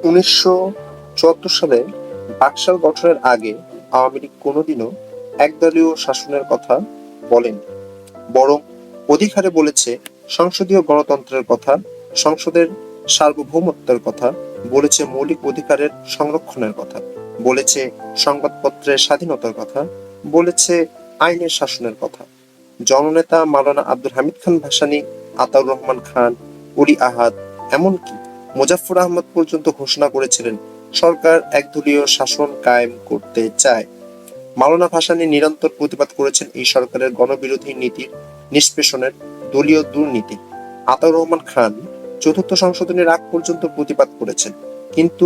1974 সালে বাকশাল গঠনের আগে আওয়ামী লীগ কোনোদিনও একদলীয় শাসনের কথা বলেনি, বরং অধিক হারে বলেছে সংসদীয় গণতন্ত্রের কথা, সংসদের সার্বভৌমত্বের কথা, বলেছে মৌলিক অধিকারের সংরক্ষণের কথা, বলেছে সংবাদপত্রের স্বাধীনতার কথা, বলেছে আইনের শাসনের কথা। জননেতা মাওলানা আব্দুল হামিদ খান ভাসানী, আতাউর রহমান খান, অলি আহাদ, এমনকি মোজাফফর আহমদ পর্যন্ত ঘোষণা করেছিলেন সরকার একদলীয় শাসন কায়েম করতে চায়। মাওলানা ভাসানী নিরন্তর প্রতিবাদ করেছেন এই সরকারের গণবিরোধী নীতির নিষ্পেষণের, দলীয় দুর্নীতি। আতাউর রহমান খান চতুর্থ সংশোধনীর আগ পর্যন্ত প্রতিবাদ করেছেন, কিন্তু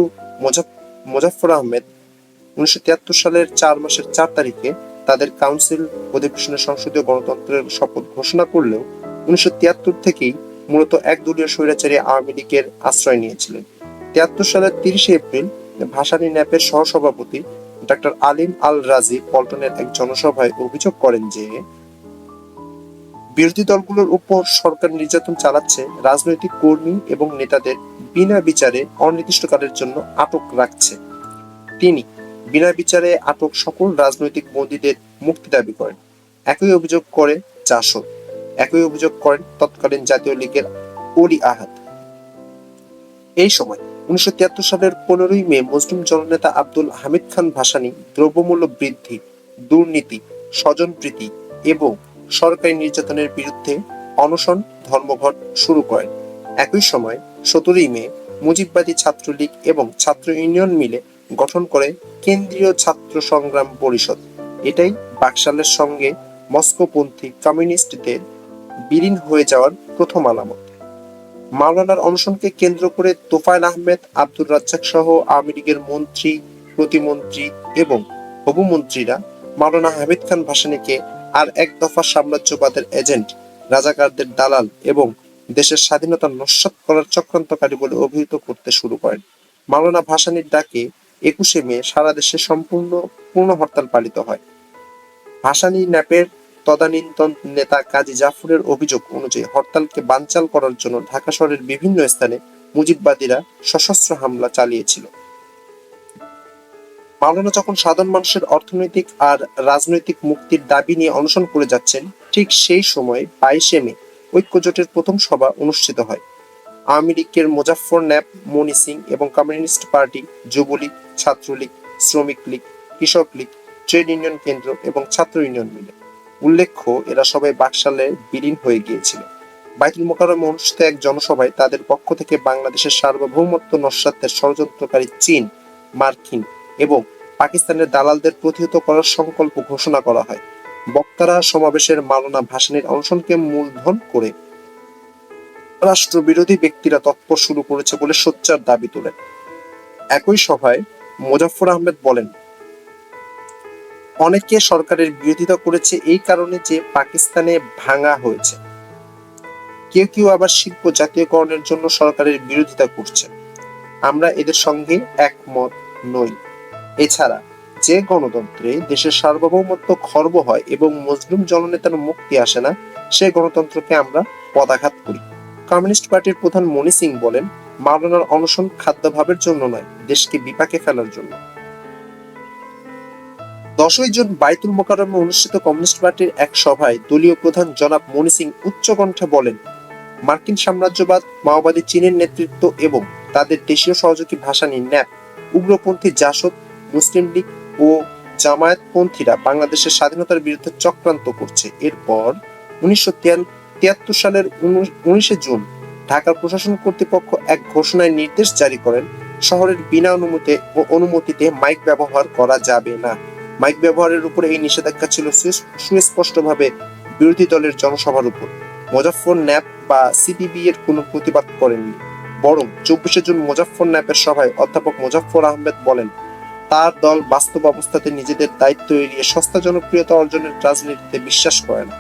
মোজাফফর আহমেদ 1973 সালের 4 মাসের 4 তারিখে তাদের কাউন্সিল অধিবেশনে সংসদীয় গণতন্ত্রের শপথ ঘোষণা করলেও 1973 থেকেই মূলত একদলীয় স্বৈরাচারী আওয়ামী লীগের আশ্রয় নিয়েছিলেন। 73 সালের 30 এপ্রিল ভাসানী ন্যাপের সহসভাপতি ডক্টর আলিম আল রাজি পল্টনের এক জনসভায় অভিযোগ করেন যে বিরোধী দলগুলোর উপর সরকার নির্যাতন চালাচ্ছে, রাজনৈতিক কর্মী এবং নেতাদের বিনা বিচারে অনির্দিষ্টকালের জন্য আটক রাখছে। তিনি বিনা বিচারে আটক সকল রাজনৈতিক বন্দীদের মুক্তি দাবি করেন। একই অভিযোগ করে জাসদ, একই অভিযোগ করেন তৎকালীন জাতীয় লীগের অলি আহাদ। এই সময় 1973 সালের 15 মে মুসলিম জননেতা আব্দুল হামিদ খান ভাসানী দ্রব্যমূল্য বৃদ্ধি, দুর্নীতি, স্বজনপ্রীতি এবং সরকারি নির্যাতনের বিরুদ্ধে অনশন ধর্মঘট শুরু করেন। একই সময় 17 মে মুজিববাদী ছাত্রলীগ এবং ছাত্র ইউনিয়ন মিলে গঠন করে কেন্দ্রীয় ছাত্র সংগ্রাম পরিষদ। এটাই বাকশালের সঙ্গে মস্কোপন্থী কমিউনিস্টদের বিলীন হয়ে যাওয়ার প্রথম আলামত। মাওলানার অনশনকে কেন্দ্র করে তোফায়েল আহমেদ, আব্দুর রাজ্জাক সহ আওয়ামী লীগের মন্ত্রী, প্রতিমন্ত্রী এবং হবু মন্ত্রীরা মাওলানা হামিদ খান ভাসানীকে আর এক দফা সাম্রাজ্যবাদের এজেন্ট, রাজাকারদের দালাল এবং দেশের স্বাধীনতা নস্যাৎ করার চক্রান্তকারী বলে অভিহিত করতে শুরু করেন। মাওলানা ভাসানীর ডাকে 21 মে সারা দেশে পূর্ণ হরতাল পালিত হয়। ভাসানী ন্যাপের তদানীন্তন নেতা কাজী জাফরের অভিযোগ অনুযায়ী হরতালকে বানচাল করার জন্য ঢাকা শহরের বিভিন্ন স্থানে মুজিববাদীরা সশস্ত্র হামলা চালিয়েছিল। মাওলানা যখন সাধারণ মানুষের অর্থনৈতিক আর রাজনৈতিক মুক্তির দাবি নিয়ে অনশন করে যাচ্ছেন, ঠিক সেই সময় 22 মে ঐক্যজোটের প্রথম সভা অনুষ্ঠিত হয়। আওয়ামী লীগের মোজাফফর ন্যাপ, মনি সিং এবং কমিউনিস্ট পার্টি, যুবলীগ, ছাত্রলীগ, শ্রমিক লীগ, কৃষক লীগ, ট্রেড ইউনিয়ন কেন্দ্র এবং ছাত্র ইউনিয়ন মিলে। উল্লেখ্য, এরা সবাই বাকশালে বিলীন হয়ে গিয়েছিল। বাইতুল মোকাররমে অনুষ্ঠিত এক জনসভায় তাদের পক্ষ থেকে বাংলাদেশের সার্বভৌমত্ব নস্যাতের ষড়যন্ত্রকারী চীন, মার্কিন এবং পাকিস্তানের দালালদের প্রতিহত করার সংকল্প ঘোষণা করা হয়। বক্তারা সমাবেশের মাওলানা ভাসানীর অনশনকে মূলধন করে রাষ্ট্রবিরোধী ব্যক্তিরা তৎপর শুরু করেছে বলে সোচ্চার দাবি তোলেন। একই সভায় মোজাফফর আহমেদ বলেন, অনেকে সরকারের বিরোধিতা করেছে এই কারণে যে পাকিস্তানে ভাঙা হয়েছে। কেউ কেউ আবার শিল্প জাতীয়করণের জন্য সরকারের বিরোধিতা করছে। আমরা এদের সঙ্গে একমত নই। এছাড়া যে গণতন্ত্রে দেশের সার্বভৌমত্ব খর্ব হয় এবং মুসলিম জননেতার মুক্তি আসে না, সে গণতন্ত্রকে আমরা পদাঘাত করি। কমিউনিস্ট পার্টির প্রধান মনি সিং বলেন, মাওলানার অনশন খাদ্যাভাবের জন্য নয়, দেশকে বিপাকে ফেলার জন্য। 10 জুন বাইতুল মোকাররমে অনুষ্ঠিত কমিউনিস্ট পার্টির এক সভায় দলীয় প্রধান জনাব মনি সিং উচ্চকণ্ঠে বলেন, মার্কিন সাম্রাজ্যবাদ, মাওবাদী চীনের নেতৃত্ব এবং তাদের দেশীয় সহযোগী ভাসানী, ন্যাপ, উগ্রপন্থী জাসদ, মুসলিম লীগ ও জামায়াতপন্থীরা বাংলাদেশের স্বাধীনতার বিরুদ্ধে চক্রান্ত করছে। এরপর 1973 সালের 19 জুন ঢাকার প্রশাসন কর্তৃপক্ষ এক ঘোষণায় নির্দেশ জারি করেন, শহরের বিনা অনুমতিতে মাইক ব্যবহার করা যাবে না। মাইক ব্যবহারের উপরে এই নিষেধাজ্ঞা ছিল সুস্পষ্টভাবে বিরোধী দলের জনসভার উপর। মোজাফফর ন্যাপ বা সিপিবি এর কোনো প্রতিবাদ করেননি, বরং 24 জুন মোজাফফর ন্যাপের সভায় অধ্যাপক মোজাফফর আহমেদ বলেন, তার দল বাস্তব অবস্থাতে নিজেদের দায়িত্ব এড়িয়ে সস্তা জনপ্রিয়তা অর্জনের রাজনীতিতে বিশ্বাস করে না।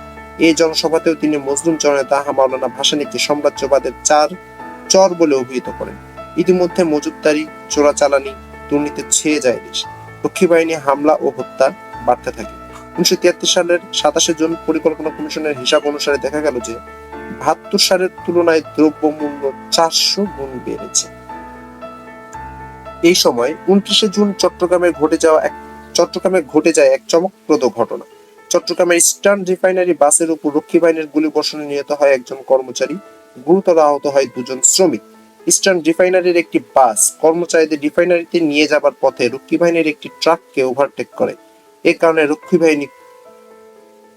এই জনসভাতেও তিনি মুসলিম জননেতা মাওলানা ভাসানীকে সাম্রাজ্যবাদের চর বলে অভিহিত করেন। ইতিমধ্যে মজুতদারি, চোরাচালানি, দুর্নীতি ছেয়ে যায় দেশ। রক্ষী বাহিনী হামলা ও হত্যা বাড়তে থাকে। 1973 সালের 27 জুন পরিকল্পনা কমিশনের হিসাব অনুসারে দেখা গেল যে 72 সালের তুলনায় দ্রব্যমূল্য 400 গুণ বেড়েছে। এই সময় 29শে জুন চট্টগ্রামে ঘটে যায় এক চমকপ্রদ ঘটনা। চট্টগ্রামের ইস্টার্ন রিফাইনারি বাসের উপর রক্ষী বাহিনীর গুলিবর্ষণে নিহত হয় একজন কর্মচারী, গুরুতর আহত হয় দুজন শ্রমিক। ইস্টার্ন রিফাইনারির একটি বাস কর্মচারীদের রিফাইনারিতে নিয়ে যাবার পথে রক্ষী বাহিনীর একটি ট্রাককে ওভারটেক করে। এ কারণে রক্ষী বাহিনী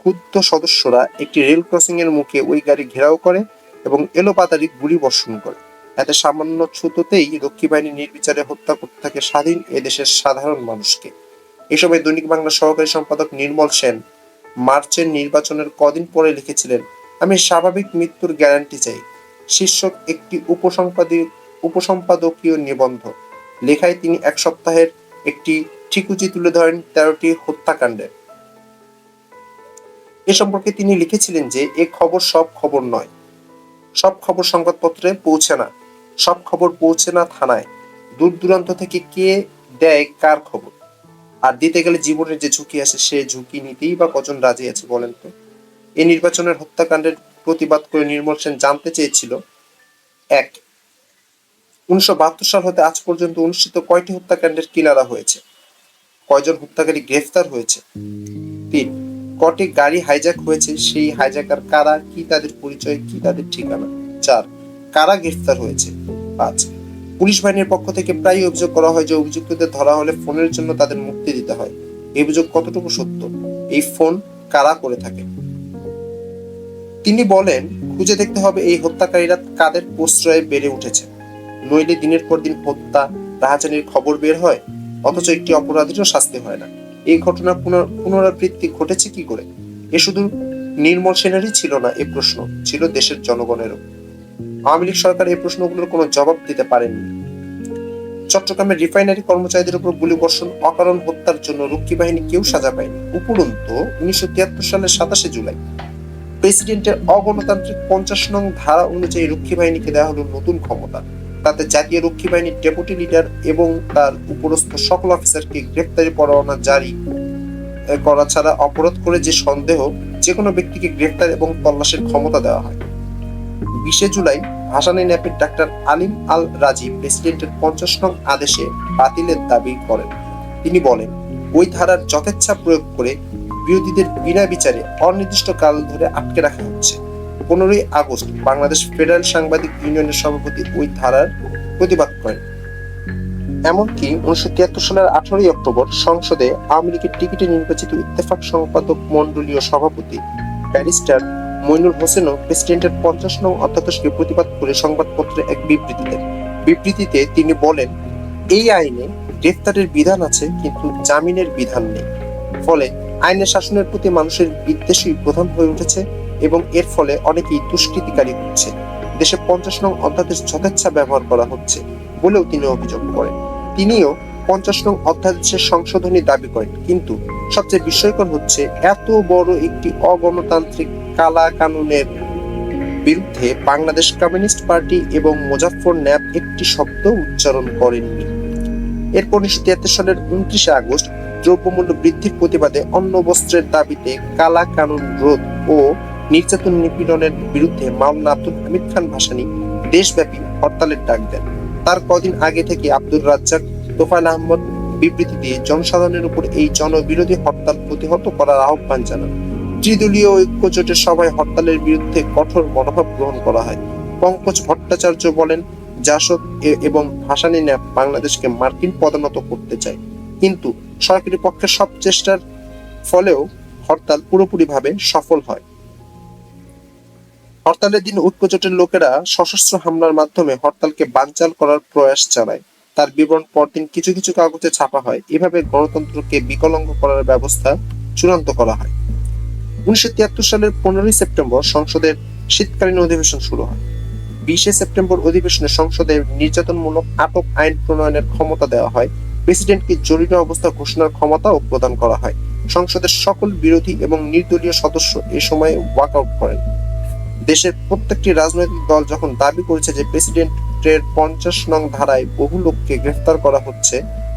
ক্ষুব্ধ সদস্যরা একটি রেল ক্রসিং এর মুখে ওই গাড়ি ঘেরাও করে এবং এলোপাতাড়ি গুলি বর্ষণ করে। এতে সামান্য ছুতোতেই রক্ষী বাহিনী নির্বিচারে হত্যা করতে থাকে স্বাধীন এদেশের সাধারণ মানুষকে। এ সময় দৈনিক বাংলার সহকারী সম্পাদক নির্মল সেন মার্চের নির্বাচনের কদিন পরে লিখেছিলেন, আমি স্বাভাবিক মৃত্যুর গ্যারান্টি চাই, শীর্ষক একটি উপসম্পাদকীয় নিবন্ধ লেখায় তিনি এক সপ্তাহের একটি ঠিকুজি তুলে ধরেন 13টি হত্যাকাণ্ডের। এ সম্পর্কে তিনি লিখেছিলেন যে এ খবর সব খবর নয়, সব খবর সংবাদপত্রে পৌঁছে না, সব খবর পৌঁছে না থানায়, দূর দূরান্ত থেকে কে দেয় কার খবর, আর দিতে গেলে জীবনের যে ঝুঁকি আছে সে ঝুঁকি নিতেই বা কজন রাজি আছে বলেন তো। এই নির্বাচনের হত্যাকাণ্ডের প্রতিবাদ করে নির্মল সেন জানতে চেয়েছিল, 1. 1972 সাল হতে আজ পর্যন্ত অনুষ্ঠিত কয়টি হত্যাকাণ্ডের কিনারা হয়েছে, কয়জন হত্যাকারী গ্রেফতার হয়েছে, 3. কটি গাড়ি হাইজ্যাক হয়েছে, সেই হাইজ্যাকার কারা, কি তাদের পরিচয়, কি তাদের ঠিকানা, 4. কারা গ্রেফতার হয়েছে, 5. পুলিশ বাহিনীর পক্ষ থেকে প্রায় অভিযোগ করা হয় যে অভিযুক্তদের ধরা হলে ফোনের জন্য তাদের মুক্তি দিতে হয়। এই অভিযোগ কতটুকু সত্য, এই ফোন কারা করে থাকে। তিনি বলেন, খুঁজে দেখতে হবে এই হত্যাকারীরা কাদের প্রশ্রয়ে বেড়ে উঠেছে, নইলে দিনের পর দিন হত্যা রাহাজানির খবর বের হয়, অথচ একটি অপরাধীরও শাস্তি হয় না। এই ঘটনা পুনরাবৃত্তি ঘটেছে কি করে? এ শুধু নির্মল সেনেরই ছিল না, এ প্রশ্ন ছিল দেশের জনগণেরও। আওয়ামী লীগ সরকার এই প্রশ্নগুলোর কোনো জবাব দিতে পারেনি। চট্টগ্রামের রিফাইনারি কর্মচারীদের উপর গুলিবর্ষণ, অকারণ হত্যার জন্য রক্ষী বাহিনী কেউ সাজা পায়নি। উপরন্তু 1973 সালের 27শে জুলাই প্রেসিডেন্টের অগণতান্ত্রিক 50 নং ধারা অনুযায়ী রক্ষী বাহিনীকে দেওয়া হলো নতুন ক্ষমতা। তাতে জাতীয় রক্ষী বাহিনীর ডেপুটি লিডার এবং তার উপরস্থ সকল অফিসারকে গ্রেফতারি পরোয়ানা জারি করা ছাড়া অপরাধ করে যে সন্দেহ যে কোনো ব্যক্তিকে গ্রেফতার এবং তল্লাশের ক্ষমতা দেওয়া হয়। 20শে জুলাই ভাসানী ন্যাপের ডাক্তার আলিম আল রাজি প্রেসিডেন্টের 50 নং আদেশে বাতিলের দাবি করেন। তিনি বলেন, ওই ধারার যথেচ্ছা প্রয়োগ করে বিরোধীদের বিনা বিচারে অনির্দিষ্ট কাল ধরে আটকে রাখা হচ্ছে। 15ই আগস্ট বাংলাদেশ ফেডারেল সাংবাদিক ইউনিয়নের সভাপতি ওই ধারার প্রতিবাদ করেন। এমনকি 1973 সালের 18ই অক্টোবর সংসদে আওয়ামী লীগের টিকিটে নির্বাচিত ইত্তেফাক সম্পাদক মণ্ডলীয় সভাপতি ব্যারিস্টার মইনুল হোসেনও প্রেসিডেন্টের 50 নং অধ্যাদেশকে প্রতিবাদ করে সংবাদপত্রে এক বিবৃতি দেন। বিবৃতিতে তিনি বলেন, এই আইনে গ্রেফতারের বিধান আছে কিন্তু জামিনের বিধান নেই, ফলে আইনের শাসনের প্রতি মানুষের বিদ্বেষই প্রধান হয়ে উঠেছে এবং এর ফলে অনেকেই দুষ্কৃতিকারী হচ্ছে। দেশে 50 নং অধ্যাদেশ যথেচ্ছা ব্যবহার করা হচ্ছে বলেও তিনি অভিযোগ করেন। তিনিও 50 নং অধ্যাদেশের সংশোধনী দাবি করেন, কিন্তু সবচেয়ে বিস্ময়কর হচ্ছে এত বড় একটি অগণতান্ত্রিক কালা কানুনের বিরুদ্ধে বাংলাদেশ কমিউনিস্ট পার্টি এবং মুজাফফর ন্যাপ একটি শব্দ উচ্চারণ করেননি। এরপর 1973 সালের 29শে আগস্ট দ্রব্যমূল্য বৃদ্ধির প্রতিবাদে অন্ন বস্ত্রের দাবিতে কালা কানুন রোধ ও নির্যাতন নিপীড়নের বিরুদ্ধে মাওলানা আব্দুল হামিদ খান ভাসানী দেশব্যাপী হরতালের ডাক দেন। তার কদিন আগে থেকে আব্দুর রাজ্জাক, তোফায়েল আহমদ বিবৃতি দিয়ে জনসাধারণের উপর এই জনবিরোধী হরতাল প্রতিহত করার আহ্বান জানান। ত্রিদলীয় ঐক্য জোটের সভায় হরতালের বিরুদ্ধে কঠোর মনোভাব গ্রহণ করা হয়। পঙ্কজ ভট্টাচার্য বলেন, জাসদ এবং ভাসানী ন্যাপ বাংলাদেশকে মার্কিন পদোন্নত করতে চায়, কিন্তু সরকারি পক্ষের সব চেষ্টার ফলেও হরতাল পুরোপুরিভাবে সফল হয়। হরতালের দিন ঐক্যজোটের লোকেরা সশস্ত্র হামলার মাধ্যমে হরতালকে বানচাল করার প্রয়াস চালায়। তার বিবরণ পরদিন কিছু কিছু কাগজে ছাপা হয়। এভাবে গণতন্ত্রকে বিকলাঙ্গ করার ব্যবস্থা চূড়ান্ত করা হয়। 1973 সালের 15ই সেপ্টেম্বর সংসদের শীতকালীন অধিবেশন শুরু হয়। 20শে সেপ্টেম্বর অধিবেশনে সংসদে নির্যাতনমূলক আটক আইন প্রণয়নের ক্ষমতা দেওয়া হয়। প্রেসিডেন্টকে জরুরি অবস্থা ঘোষণার ক্ষমতাও প্রদান করা হয়। সংসদের সকল বিরোধী এবং নির্দলীয় সদস্য এ সময় ওয়াকআউট করেন। দেশের প্রত্যেকটি রাজনৈতিক দল যখন দাবি করেছে যে প্রেসিডেন্টের 50 নং ধারায় বহু লোককে গ্রেফতার করা হচ্ছে,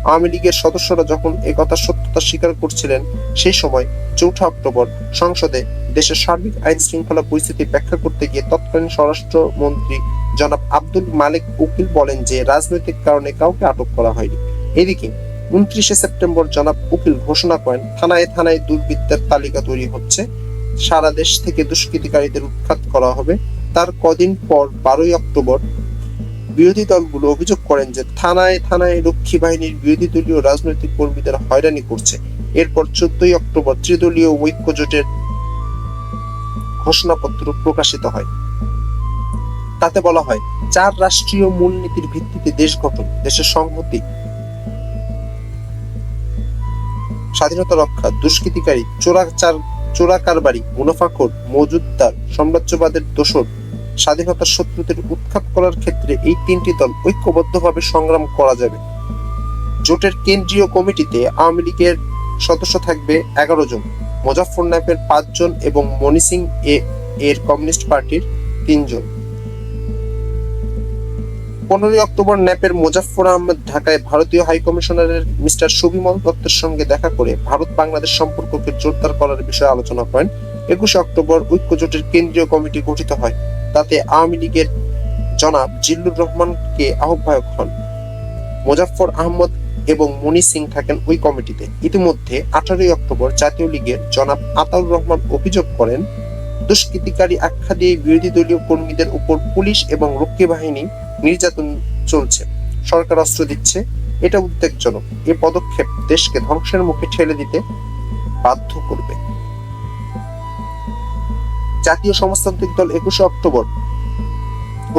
আওয়ামী লীগের সদস্যরা যখন একথা সত্যতা স্বীকার করছিলেন, সেই সময় 4 অক্টোবর সংসদে দেশের সার্বিক আইন শৃঙ্খলা পরিস্থিতি ব্যাখ্যা করতে গিয়ে তৎকালীন স্বরাষ্ট্রমন্ত্রী জনাব আব্দুল মালেক উকিল বলেন যে রাজনৈতিক কারণে কাউকে আটক করা হয়নি। এদিকে 29 সেপ্টেম্বর জনাব উকিল ঘোষণা করেন, থানায় থানায় দুর্বৃত্তের তালিকা তৈরি হচ্ছে, সারা দেশ থেকে দুষ্কৃতিকারীদের উৎখাত করা হবে। তার কদিন পর 12 অক্টোবর বিরোধী দলগুলো অভিযোগ করেন যে থানায় থানায় রক্ষী বাহিনীর বিরোধী দলীয় রাজনৈতিক কর্মীদের হয়রানি করছে। এরপর 14 অক্টোবর ত্রিদলীয় ঐক্য জোটের ঘোষণাপত্র প্রকাশিত হয়। তাতে বলা হয়, 4 রাষ্ট্রীয় মূলনীতির ভিত্তিতে দেশ গঠন, দেশের সংহতি, স্বাধীনতা রক্ষা, দুষ্কৃতিকারী, চোরাকারবারি, মুনাফাখোর, মজুদদার, সাম্রাজ্যবাদের দোসর, স্বাধীনতার শত্রুদের উৎখাত করার ক্ষেত্রে এই 3টি দল ঐক্যবদ্ধভাবে সংগ্রাম করা যাবে। জোটের কেন্দ্রীয় কমিটিতে আওয়ামী লীগের সদস্য থাকবে 11 জন, মুজাফফর ন্যাপের 5 জন এবং মনি সিং এর কমিউনিস্ট পার্টির 3 জন। 15 অক্টোবর ন্যাপের মুজাফফর আহমেদ ঢাকায় ভারতীয় হাইকমিশনার মিস্টার সুবিমল দত্তের সঙ্গে দেখা করে ভারত বাংলাদেশ সম্পর্ককে জোরদার করার বিষয়ে আলোচনা করেন। 21 অক্টোবর ঐক্য জোটের কেন্দ্রীয় কমিটি গঠিত হয়। তাতে আওয়ামী লীগের জনাব জিল্লুর রহমানকে আহ্বায়ক হন। মুজাফফর আহমদ এবং মনি সিং থাকেন ওই কমিটিতে। ইতিমধ্যে 18 অক্টোবর জাতীয় লীগের জনাব আতাউর রহমান অভিযোগ করেন, দুষ্কৃতিকারী আখ্যা দিয়ে বিরোধী দলীয় কর্মীদের উপর পুলিশ এবং রক্ষী বাহিনী নির্যাতন চলছে, সরকার অস্ত্র দিচ্ছে, এটা উদ্বেগজনক। এ পদক্ষেপ দেশকে ধ্বংসের মুখে ঠেলে দিতে বাধ্য করবে। জাতীয় সমাজতান্ত্রিক দল 21 অক্টোবর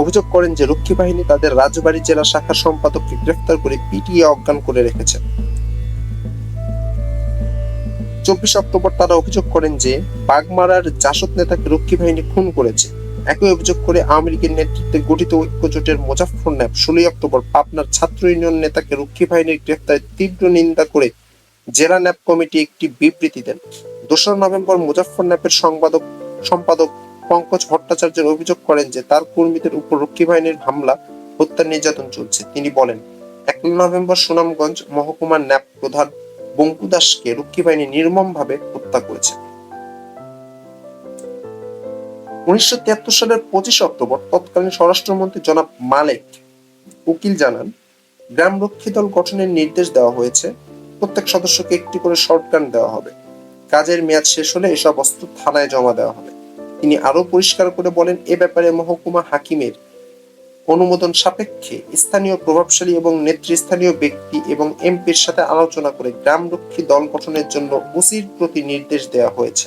অভিযোগ করেন যে রক্ষী বাহিনী তাদের রাজবাড়ী জেলা শাখার সম্পাদককে গ্রেফতার করে পিটিয়ে অজ্ঞান করে রেখেছে। 24 অক্টোবর তারা অভিযোগ করেন যে বাগমারার জাসদ নেতাকে রক্ষী বাহিনী খুন করেছে। একই অভিযোগ করে আওয়ামী লীগের নেতৃত্বে গঠিত ঐক্য জোটের মুজাফফর ন্যাপ 16 অক্টোবর পাবনার ছাত্র ইউনিয়ন নেতাকে রক্ষী বাহিনীর গ্রেফতারে তীব্র নিন্দা করে জেলা ন্যাপ কমিটি একটি বিবৃতি দেন। 2 নভেম্বর মুজাফফর ন্যাপের সম্পাদক পঙ্কজ ভট্টাচার্যের অভিযোগ করেন যে তার কর্মীদের উপর রক্ষী বাহিনীর হামলা, হত্যা, নির্যাতন চলছে। তিনি বলেন, 1 নভেম্বর সুনামগঞ্জ মহকুমার ন্যাপ প্রধান বঙ্কু দাসকে রক্ষী বাহিনী নির্মমভাবে হত্যা করেছে। 1973 সালের 25 অক্টোবর তৎকালীন স্বরাষ্ট্রমন্ত্রী জনাব মালেক উকিল জানান, গ্রাম রক্ষী দল গঠনের নির্দেশ দেওয়া হয়েছে, প্রত্যেক সদস্যকে একটি করে শর্টগান দেওয়া হবে, কাজের মেয়াদ শেষ হলে এসব অস্ত্র থানায় জমা দেওয়া হবে। তিনি আরো পরিষ্কার করে বলেন, এ ব্যাপারে মহকুমা হাকিমের অনুমোদন সাপেক্ষে স্থানীয় প্রভাবশালী এবং নেতৃস্থানীয় ব্যক্তি এবং এমপির সাথে আলোচনা করে গ্রামরক্ষী দল গঠনের জন্য ওসির প্রতি নির্দেশ দেওয়া হয়েছে।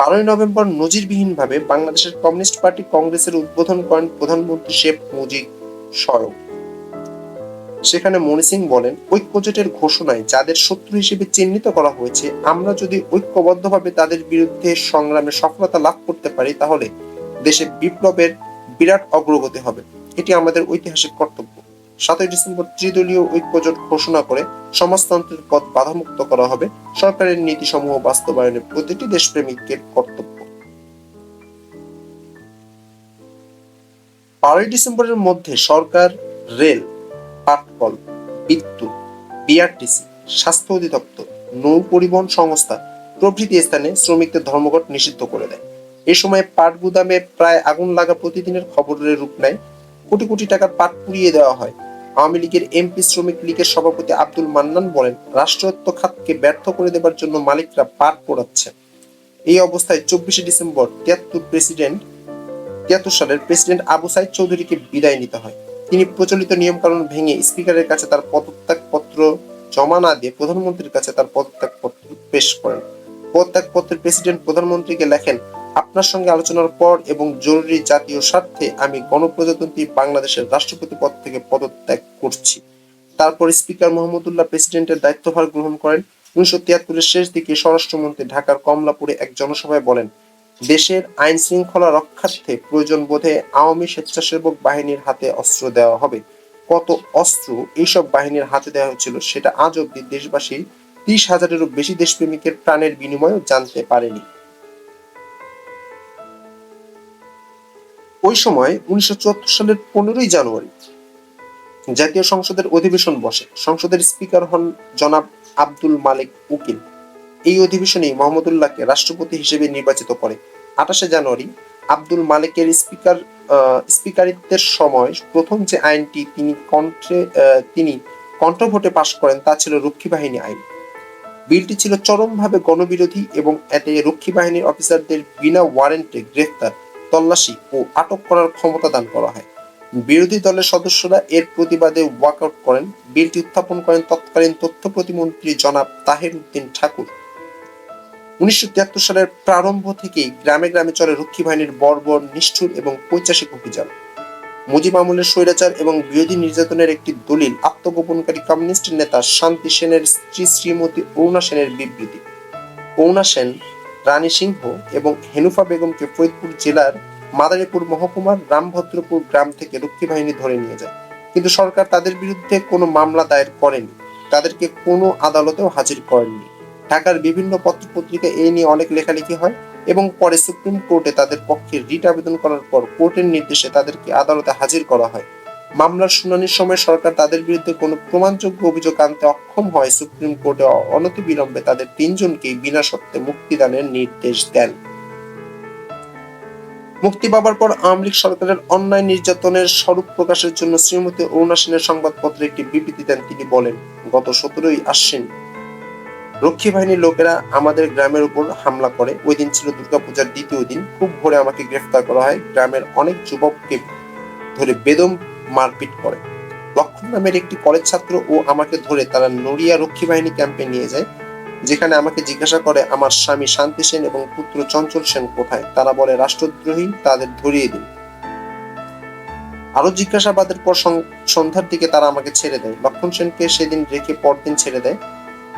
12 নভেম্বর নজিরবিহীনভাবে বাংলাদেশের কমিউনিস্ট পার্টি কংগ্রেসের উদ্বোধন করেন প্রধানমন্ত্রী শেখ মুজিব স্বয়ং। সেখানে মনি সিং বলেন, ঐক্যজোটের ঘোষণায় যাদের শত্রু হিসেবে চিহ্নিত করা হয়েছে, আমরা যদি ঐক্যবদ্ধভাবে তাদের বিরুদ্ধে সংগ্রামে সফলতা লাভ করতে পারি তাহলে দেশে বিপ্লবের বিরাট অগ্রগতি হবে। এটি আমাদের ঐতিহাসিক কর্তব্য। 7 ডিসেম্বর ত্রিদলীয় ঐক্যজোট ঘোষণা করে সমাজতন্ত্রের পথ বাধামুক্ত করা হবে, সরকারের নীতিসমূহ বাস্তবায়নে প্রতিটি দেশপ্রেমিকের কর্তব্য। 12 ডিসেম্বরের মধ্যে সরকার, রেল, পাটকল, বিদ্যুৎ, বিআরটিসি, স্বাস্থ্য অধিদপ্তর, নৌ পরিবহন সংস্থা প্রভৃতি স্থানে শ্রমিকদের ধর্মঘট নিষিদ্ধ করে দেয়। এ সময় পাট গুদামে প্রায় আগুন লাগা প্রতিদিনের খবরের রূপ নেয়। কোটি কোটি টাকার পাট পুড়িয়ে দেওয়া হয়। আওয়ামী লীগের এমপি শ্রমিক লীগের সভাপতি আব্দুল মান্নান বলেন, রাষ্ট্রায়ত্ত খাতকে ব্যর্থ করে দেবার জন্য মালিকরা পাট পোড়াচ্ছে। এই অবস্থায় 24 ডিসেম্বর 73 সালের প্রেসিডেন্ট আবু সাইদ চৌধুরীকে বিদায় নিতে হয়। তিনি প্রচলিত নিয়মকানুন ভেঙে স্পিকারের কাছে তার পদত্যাগপত্র জমা না দিয়ে প্রধানমন্ত্রীর কাছে তার পদত্যাগপত্র পেশ করেন। পদত্যাগপত্রে প্রেসিডেন্ট প্রধানমন্ত্রীকে লেখেন, আপনার সঙ্গে আলোচনার পর এবং জরুরি জাতীয় স্বার্থে আমি গণপ্রজাতন্ত্রী বাংলাদেশের রাষ্ট্রপতি পদ থেকে পদত্যাগ করছি। তারপর স্পিকার মাহমুদুল্লাহ প্রেসিডেন্টের দায়িত্বভার গ্রহণ করেন। 1973 শেষ দিকে স্বরাষ্ট্রমন্ত্রী ঢাকার কমলাপুরে এক জনসভায় বলেন, দেশের আইন শৃঙ্খলা রক্ষার্থে প্রয়োজন বোধে আওয়ামী স্বেচ্ছাসেবক বাহিনীর হাতে অস্ত্র দেওয়া হবে। কত অস্ত্র এইসব বাহিনীর হাতে দেওয়া হয়েছিল সেটা আজ অব্দি দেশবাসী 30,000-এরও বেশি দেশপ্রেমিকের প্রাণের বিনিময়েও জানতে পারেনি। ওই সময় 1974 সালের 15 জানুয়ারি জাতীয় সংসদের অধিবেশন বসে। সংসদের স্পিকার হন জনাব আব্দুল মালেক উকিল। এই অধিবেশনেই মোহাম্মদুল্লাহকে রাষ্ট্রপতি হিসেবে নির্বাচিত করে। 28 জানুয়ারি আব্দুল মালেকের স্পিকারিত্বের সময় প্রথম যে আইনটি তিনি কণ্ঠভোটে পাশ করেন তা ছিল রক্ষী বাহিনী আইন। বিলটি ছিল চরমভাবে গণবিরোধী এবং এতে রক্ষী বাহিনীর অফিসারদের বিনা ওয়ারেন্টে গ্রেফতার, তল্লাশি ও আটক করার ক্ষমতা দান করা হয়। বিরোধী দলের সদস্যরা এর প্রতিবাদে ওয়াকআউট করেন। বিলটি উত্থাপন করেন তৎকালীন তথ্য প্রতিমন্ত্রী জনাব তাহের উদ্দিন ঠাকুর। 1973 সালের প্রারম্ভ থেকেই গ্রামে গ্রামে চলে রক্ষী বাহিনীর বর্বর, নিষ্ঠুর এবং পৈশাচিক অভিযান। মুজিব আমলের স্বৈরাচার এবং বিরোধী নির্যাতনের একটি দলিল আত্মগোপনকারী কমিউনিস্ট নেতা শান্তি সেনের স্ত্রী শ্রীমতী অরুণা সেনের বিবৃতি। অরুণা সেন রানী সিংহ এবং হেনুফা বেগমকে ফরিদপুর জেলার মাদারীপুর মহকুমার রামভদ্রপুর গ্রাম থেকে রক্ষী বাহিনী ধরে নিয়ে যায়, কিন্তু সরকার তাদের বিরুদ্ধে কোনো মামলা দায়ের করেনি, তাদেরকে কোনো আদালতেও হাজির করেননি। ঢাকার বিভিন্ন পত্রপত্রিকা এই নিয়ে অনেক লেখালেখি হয় এবং পরে সুপ্রিম কোর্টে তাদের পক্ষে রিট আবেদন করার পর কোর্টের নির্দেশে তাদেরকে আদালতে হাজির করা হয়। মামলার শুনানির সময় সরকার তাদের বিরুদ্ধে কোনো প্রমাণযোগ্য অভিযোগ আনতে অক্ষম হয় সুপ্রিম কোর্টে অনতিবিলম্বে তাদের 3 জনকেই বিনা শর্তে মুক্তিদানের নির্দেশ দেন। মুক্তি পাবার পর আওয়ামী লীগ সরকারের অন্যায় নির্যাতনের স্বরূপ প্রকাশের জন্য শ্রীমতী অরুণা সেনের সংবাদপত্রে একটি বিবৃতি দেন। তিনি বলেন, গত 17ই আশ্বিন রক্ষী বাহিনীর লোকেরা আমাদের গ্রামের উপর হামলা করে। ওই দিন ছিল দুর্গাপূজার দ্বিতীয় দিন। খুব ভোরে আমাকে গ্রেফতার করা হয়। গ্রামের অনেক যুবককে ধরে বেদম মারপিট করে। লক্ষণ নামের একটি কলেজ ছাত্র ও আমাকে ধরে তারা নড়িয়া রক্ষী বাহিনী ক্যাম্পে নিয়ে যায়, যেখানে আমাকে জিজ্ঞাসা করে আমার স্বামী শান্তি সেন এবং পুত্র চঞ্চল সেন কোথায়। তারা বলে রাষ্ট্রদ্রোহী, তাদের ধরিয়ে দিন। আরো জিজ্ঞাসাবাদের পর সন্ধ্যার দিকে তারা আমাকে ছেড়ে দেয়। লক্ষণ সেনকে সেদিন রেখে পরদিন ছেড়ে দেয়।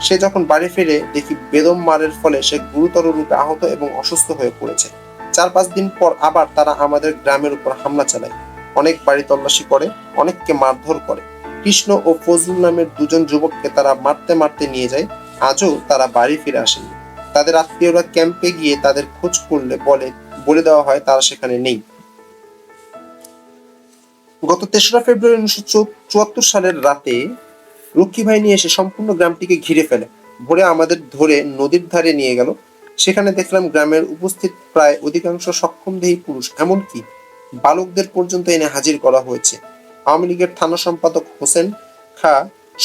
সে যখন বাড়ি ফিরে দেখি বেদম মারের ফলে সে গুরুতর রূপে আহত এবং অসুস্থ হয়ে পড়েছে। 4-5 দিন পর আবার তারা আমাদের গ্রামের উপর হামলা চালায়, অনেক বাড়ি তল্লাশি করে, অনেককে মারধর করে। কৃষ্ণ ও ফজলুল নামের 2 জন যুবককে তারা মারতে মারতে নিয়ে যায়। আজও তারা বাড়ি ফিরে আসেনি। তাদের আত্মীয়রা ক্যাম্পে গিয়ে তাদের খোঁজ করলে বলে দেওয়া হয় তারা সেখানে নেই। গত 3রা ফেব্রুয়ারি 1974 সালের রাতে রক্ষী বাহিনী এসে সম্পূর্ণ গ্রামটিকে ঘিরে ফেলে। ভোরে আমাদের ধরে নদীর ধারে নিয়ে গেল। সেখানে দেখলাম গ্রামের উপস্থিত প্রায় অধিকাংশ সক্ষমদেহী পুরুষ, এমনকি বালকদের পর্যন্ত এনে হাজির করা হয়েছে। আওয়ামী লীগের থানা সম্পাদক হোসেন খা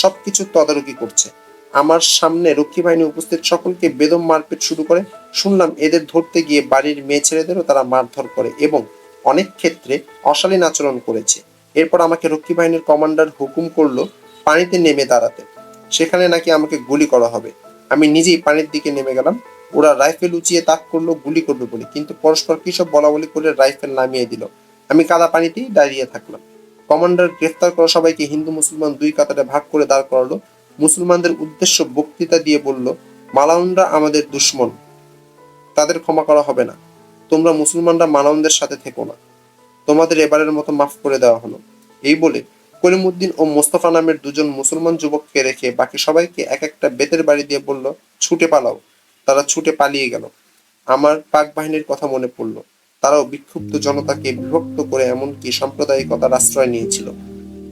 সবকিছু তদারকি করছে। আমার সামনে রক্ষী বাহিনী উপস্থিত সকলকে বেদম মারপিট শুরু করে। শুনলাম এদের ধরতে গিয়ে বাড়ির মেয়ে ছেলেদেরও তারা মারধর করে এবং অনেক ক্ষেত্রে অশালীন আচরণ করেছে। এরপর আমাকে রক্ষী বাহিনীর কমান্ডার হুকুম করলো পানিতে নেমে দাঁড়াতে। সেখানে নাকি আমাকে গুলি করা হবে। আমি নিজেই পানির দিকে নেমে গেলাম। ওরা রাইফেল উঁচিয়ে তাক করলো গুলি করবে বলে, কিন্তু পরস্পর কি সব বলাবলি করে রাইফেল নামিয়ে দিল। আমি কাদা পানিতেই দাঁড়িয়ে থাকলাম। কমান্ডার গ্রেফতার করা সবাইকে হিন্দু মুসলমান 2 কাতারে ভাগ করে দাঁড় করালো। মুসলমানদের উদ্দেশ্য বক্তৃতা দিয়ে বলল, মালাউনরা আমাদের দুশ্মন, তাদের ক্ষমা করা হবে না। তোমরা মুসলমানরা মালাউনদের সাথে থেকো না, তোমাদের এবারের মতো মাফ করে দেওয়া হলো। এই বলে কলিমউদ্দিন ও মোস্তফা নামের 2 জন মুসলমান যুবককে রেখে বাকি সবাইকে এক একটা বেতের বাড়ি দিয়ে বলল, ছুটে পালাও। তারা ছুটে পালিয়ে গেল। আমার পাক বাহিনীর কথা মনে পড়ল। তারাও বিক্ষুব্ধ জনতাকে বিভক্ত করে এমনকি সাম্প্রদায়িকতার আশ্রয় নিয়েছিল।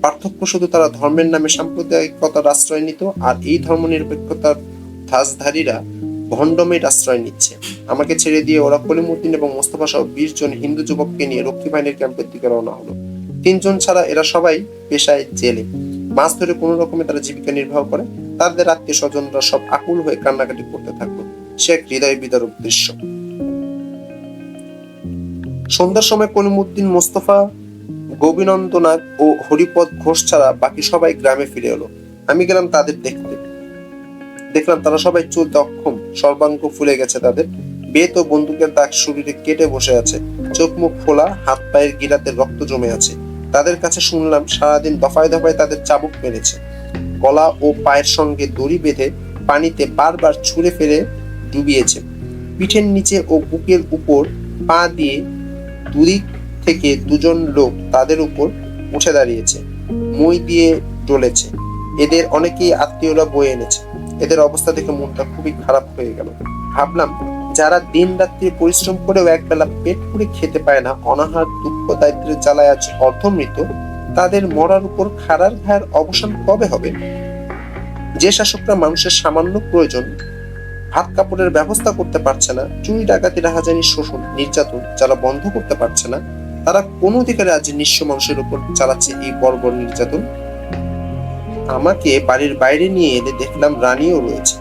পার্থক্য শুধু তারা ধর্মের নামে সাম্প্রদায়িকতার আশ্রয় নিত, আর এই ধর্মনিরপেক্ষতার ধাসধারীরা ভণ্ডমের আশ্রয় নিচ্ছে। আমাকে ছেড়ে দিয়ে ওরা কলিমউদ্দিন এবং মোস্তফা সহ 20 জন হিন্দু যুবককে নিয়ে রক্ষী বাহিনীর ক্যাম্পের দিকে রওনা হলো। 3 জন ছাড়া এরা সবাই পেশায় জেলে। মাছ ধরে কোনো রকমে তারা জীবিকা নির্বাহ করে। তাদের আত্মীয় স্বজনরা সব আকুল হয়ে কান্নাকাটি করতে থাকলো। সে এক হৃদয় বিদারক দৃশ্য। সন্ধ্যার সময় কলিমউদ্দিন, মোস্তফা, গোবিনন্দনাথ ও হরিপদ ঘোষ ছাড়া বাকি সবাই গ্রামে ফিরে এলো। আমি গেলাম তাদের দেখতে। দেখলাম তারা সবাই চলতে অক্ষম, সর্বাঙ্গ ফুলে গেছে তাদের। বেত ও বন্দুকের দাগ শরীরে কেটে বসে আছে, চোখ মুখ ফোলা, হাত পায়ের গিরাতে রক্ত জমে আছে। তাদের কাছে শুনলাম সারাদিন দফায় দফায় তাদের চাবুক মেরেছে। গলা ও পায়ের সঙ্গে দড়ি বেঁধে পানিতে বারবার ছুঁড়ে ফেলে ডুবিয়েছে। পিঠের নিচে ও বুকের উপর পা দিয়ে দুদিক থেকে 2 জন লোক তাদের উপর উঠে দাঁড়িয়েছে, মই দিয়ে ডলেছে। এদের অনেকেই আত্মীয়রা বয়ে এনেছে। এদের অবস্থা দেখে মনটা খুবই খারাপ হয়ে গেল। ভাবলাম, যারা দিন রাত্রি পরিশ্রম করেও একবেলা পেট পুরে খেতে পায় না, অনাহার দুঃখ দারিদ্রের জ্বালায় আজ অর্ধমৃত, তাদের মরার উপর খাড়ার ঘায়ের অবসান কবে হবে? যে শাসকরা মানুষের সামান্য প্রয়োজন ভাত কাপড়ের ব্যবস্থা করতে পারছে না, চুরি ডাকাতি রাহাজানি শোষণ নির্যাতন যারা বন্ধ করতে পারছে না, তারা কোন অধিকারে আজ নিঃস্ব মানুষের উপর চালাচ্ছে এই বর্বর নির্যাতন? আমাকে বাড়ির বাইরে নিয়ে এলে দেখলাম রানীও রয়েছে।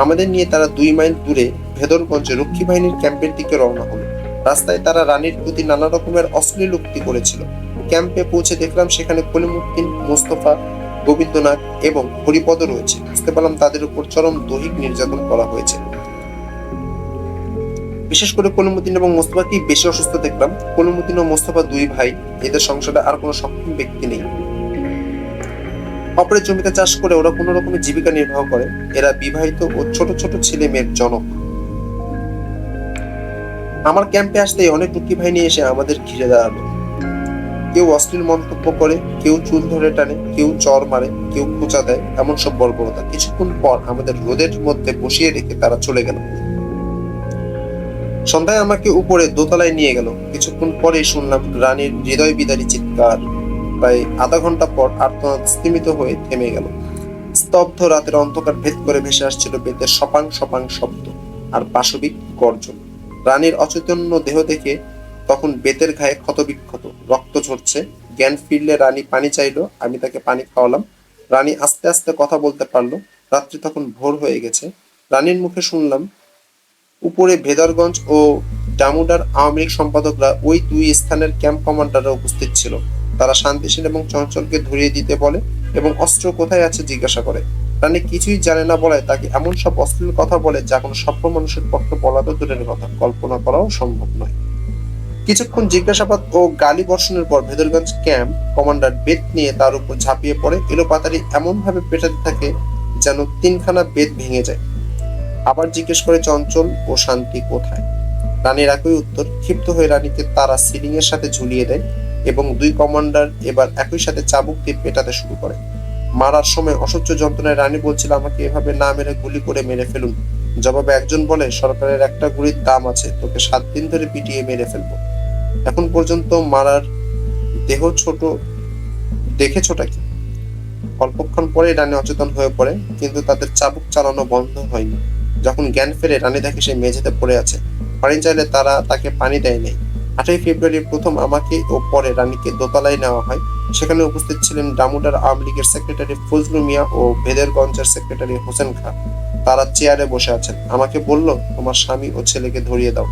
আমাদের নিয়ে তারা 2 মাইল দূরে ভেদরগঞ্জে রক্ষী বাহিনীর ক্যাম্পের দিকে রওনা হলো। রাস্তায় তারা রানীর প্রতি নানা রকমের অশ্লীল উক্তি করেছিল। ক্যাম্পে পৌঁছে দেখলাম সেখানে কলিমুদ্দিন, মোস্তফা, গোবিন্দনাথ এবং হরিপদ রয়েছে। বুঝতে পারলাম তাদের উপর চরম দৈহিক নির্যাতন করা হয়েছে। বিশেষ করে কলিমুদ্দিন এবং মোস্তফাকেই বেশি অসুস্থ দেখলাম। কলিমুদ্দিন ও মোস্তফা 2 ভাই, এদের সংসারে আর কোনো সক্ষম ব্যক্তি নেই। অপরের জমিতে চাষ করে ওরা কোনো রকমের জীবিকা নির্বাহ করে। এরা বিবাহিত ও ছোট ছোট ছেলে মেয়ের জনক। আমার ক্যাম্পে আসতেই অনেক রক্ষী বাহিনী এসে আমাদের ঘিরে দাঁড়ালো। কেউ অশ্লীল মন্তব্য করে, কেউ চুল ধরে টানে, কেউ চর মারে, কেউ খোঁচা দেয়, এমন সব বর্বরতা। কিছুক্ষণ পর আমাদের রোদের মধ্যে বসিয়ে রেখে তারা চলে গেল। সন্ধ্যায় আমাকে উপরে দোতলায় নিয়ে গেল। কিছুক্ষণ পরে শুনলাম রানীর হৃদয় বিদারী চিৎকার। প্রায় আধা ঘন্টা পর আর্তনাদ স্তিমিত হয়ে থেমে গেল। স্তব্ধ রাতের অন্ধকার ভেদ করে ভেসে আসছিল বেতের সপাং সপাং শব্দ আর পাশবিক গর্জন। রানীর অচৈতন্য দেহ দেখে তখন বেতের ঘায়ে ক্ষতবিক্ষত, রক্ত ঝরছে। জ্ঞান ফিরলে রানী পানি চাইলো, আমি তাকে পানি খাওয়ালাম। রানী আস্তে আস্তে কথা বলতে পারলো। রাত্রি তখন ভোর হয়ে গেছে। রানীর মুখে শুনলাম উপরে ভেদরগঞ্জ ও ডামুডার আওয়ামী লীগ সম্পাদকরা ওই 2 স্থানের ক্যাম্প কমান্ডাররা উপস্থিত ছিল। তারা শান্তিশীল এবং চঞ্চলকে ধরিয়ে দিতে বলে এবং অস্ত্র কোথায় আছে জিজ্ঞাসা করে। রানী কিছুই জানে না বলায় তাকে এমন সব অশ্লীল কথা বলে যা কোনো সভ্য মানুষের পক্ষে বলা তো দূরের কথা, কল্পনা করাও সম্ভব নয়। কিছুক্ষণ জিজ্ঞাসাবাদ ও গালি বর্ষণের পর ভেদরগঞ্জ ক্যাম্প কমান্ডার বেত নিয়ে তার উপর ঝাঁপিয়ে পড়ে। এলোপাতাড়ি এমন ভাবে পেটাতে থাকে যেন 3খানা বেত ভেঙে যায়। আবার জিজ্ঞেস করে চঞ্চল ও শান্তি কোথায়। রানীর একই উত্তর। ক্ষিপ্ত হয়ে রানীকে তারা সিলিং এর সাথে ঝুলিয়ে দেয় এবং 2 কমান্ডার এবার একই সাথে চাবুক দিয়ে পেটাতে শুরু করে। মারার সময় অসহ্য যন্ত্রণায় রানী বলছিল, আমাকে এভাবে না মেরে গুলি করে মেরে ফেলুন। জবাবে একজন বলে, সরকারের একটা গুলির দাম আছে, তোকে 7 দিন ধরে পিটিয়ে মেরে ফেলবো। এখন পর্যন্ত মারার দেহ ছোট দেখেছোটা কি? অল্পক্ষণ পরে রানী অচেতন হয়ে পড়ে, কিন্তু তাদের চাবুক চালানো বন্ধ হয়নি। যখন জ্ঞান ফেরে রানী দেখে সে মেঝেতে পড়ে আছে। পানি চাইলে তারা তাকে পানি দেয় নাই। 8ই ফেব্রুয়ারি প্রথম আমাকে ও পরে রানীকে দোতলায় নেওয়া হয়। সেখানে উপস্থিত ছিলেন ডামুডার আওয়ামী লীগের সেক্রেটারি ফজলু মিয়া ও ভেদরগঞ্জের সেক্রেটারি হোসেন খান। তারা চেয়ারে বসে আছেন। আমাকে বলল, তোমার স্বামী ও ছেলেকে ধরিয়ে দাও।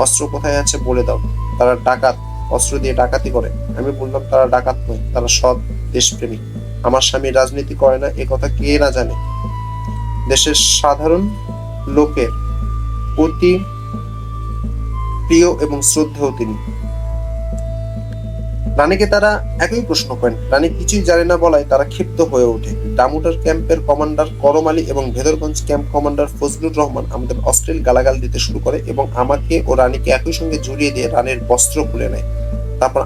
অস্ত্র কোথায় আছে বলে দাও। তারা ডাকাত, অস্ত্র দিয়ে ডাকাতি করে। আমি বললাম, তারা ডাকাত নয়, তারা সৎ দেশপ্রেমিক। আমার স্বামী রাজনীতি করে না, এ কথা কে না জানে। দেশের সাধারণ লোকের অতি প্রিয় এবং শ্রদ্ধেয় তিনি। রানীকে তারা একই প্রশ্ন করেন। রানী কিছুই জানে না বলায় তারা ক্ষিপ্ত হয়ে ওঠে। ডামুডার ক্যাম্পের কমান্ডার করম আলী এবং ভেদরগঞ্জ ক্যাম্প কমান্ডার ফজলুর রহমান আমাদের অশ্লীল গালাগাল দিতে শুরু করে এবং আমাকে ও রানীকে একই সঙ্গে জড়িয়ে দিয়ে রানীর বস্ত্র খুলে নেয়। তারপর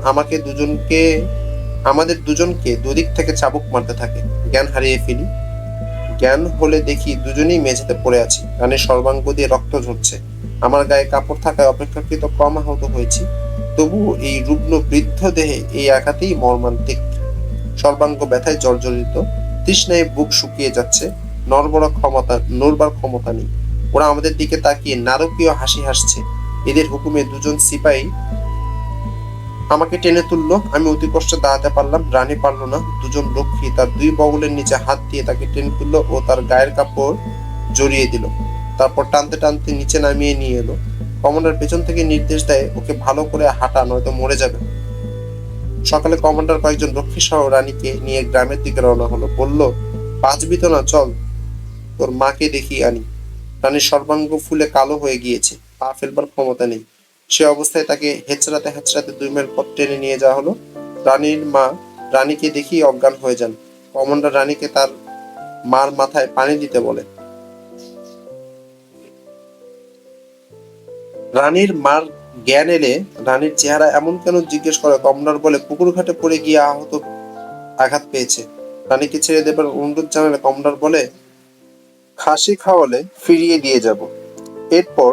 আমাদের দুজনকে দুদিক থেকে চাবুক মারতে থাকে। জ্ঞান হারিয়ে ফেলি। জ্ঞান হলে দেখি দুজনেই মেঝেতে পড়ে আছি। রানীর সর্বাঙ্গ দিয়ে রক্ত ঝরছে। আমার গায়ে কাপড় থাকায় অপেক্ষাকৃত কম আহত হয়েছি। তবুও এই রুগ্ন বৃদ্ধ দেহে এই আঘাতেই মর্মান্তিক। সর্বাঙ্গ ব্যথায় জর্জরিত, তৃষ্ণায় বুক শুকিয়ে যাচ্ছে। নড়বার ক্ষমতা নেই। ওরা আমাদের দিকে তাকিয়ে নারকীয় হাসি হাসছে। এদের হুকুমে 2জন সিপাহী আমাকে টেনে তুললো। আমি অতি কষ্টে দাঁড়াতে পারলাম, রানী পারলো না। 2জন রক্ষী তার 2 বগলের নিচে হাত দিয়ে তাকে টেনে তুললো ও তার গায়ের কাপড় জড়িয়ে দিল। তারপর টানতে টানতে নিচে নামিয়ে নিয়ে এলো। কমান্ডার পেছন থেকে নির্দেশ দেয়, ওকে ভালো করে হাঁটা, নয়তো মরে যাবে। সকালে কমান্ডার কয়েকজন রক্ষী সহ রানীকে নিয়ে গ্রামের দিকে রওনা হলো। বলল, বাঁচবি তো না, চল তোর মাকে দেখিয়ে আনি। রানীর সর্বাঙ্গ ফুলে কালো হয়ে গিয়েছে, পা ফেলবার ক্ষমতা নেই। সে অবস্থায় তাকে হেঁচড়াতে হেঁচড়াতে 2 মাইল পথ টেনে নিয়ে যাওয়া হলো। রানীর মা রানীকে দেখিয়ে অজ্ঞান হয়ে যান। কমান্ডার রানীকে তার মার মাথায় পানি দিতে বলে। রানীর মার জ্ঞান এলে রানীর চেহারা এমন কেন জিজ্ঞেস করে। কমান্ডার বলে, পুকুর ঘাটে পড়ে গিয়ে আঘাত পেয়েছে। রানীকে ছেড়ে দেবার অনুরোধ জানালে কমান্ডার বলে, খাসি খাওয়ালে ফিরিয়ে দিয়ে যাব। এরপর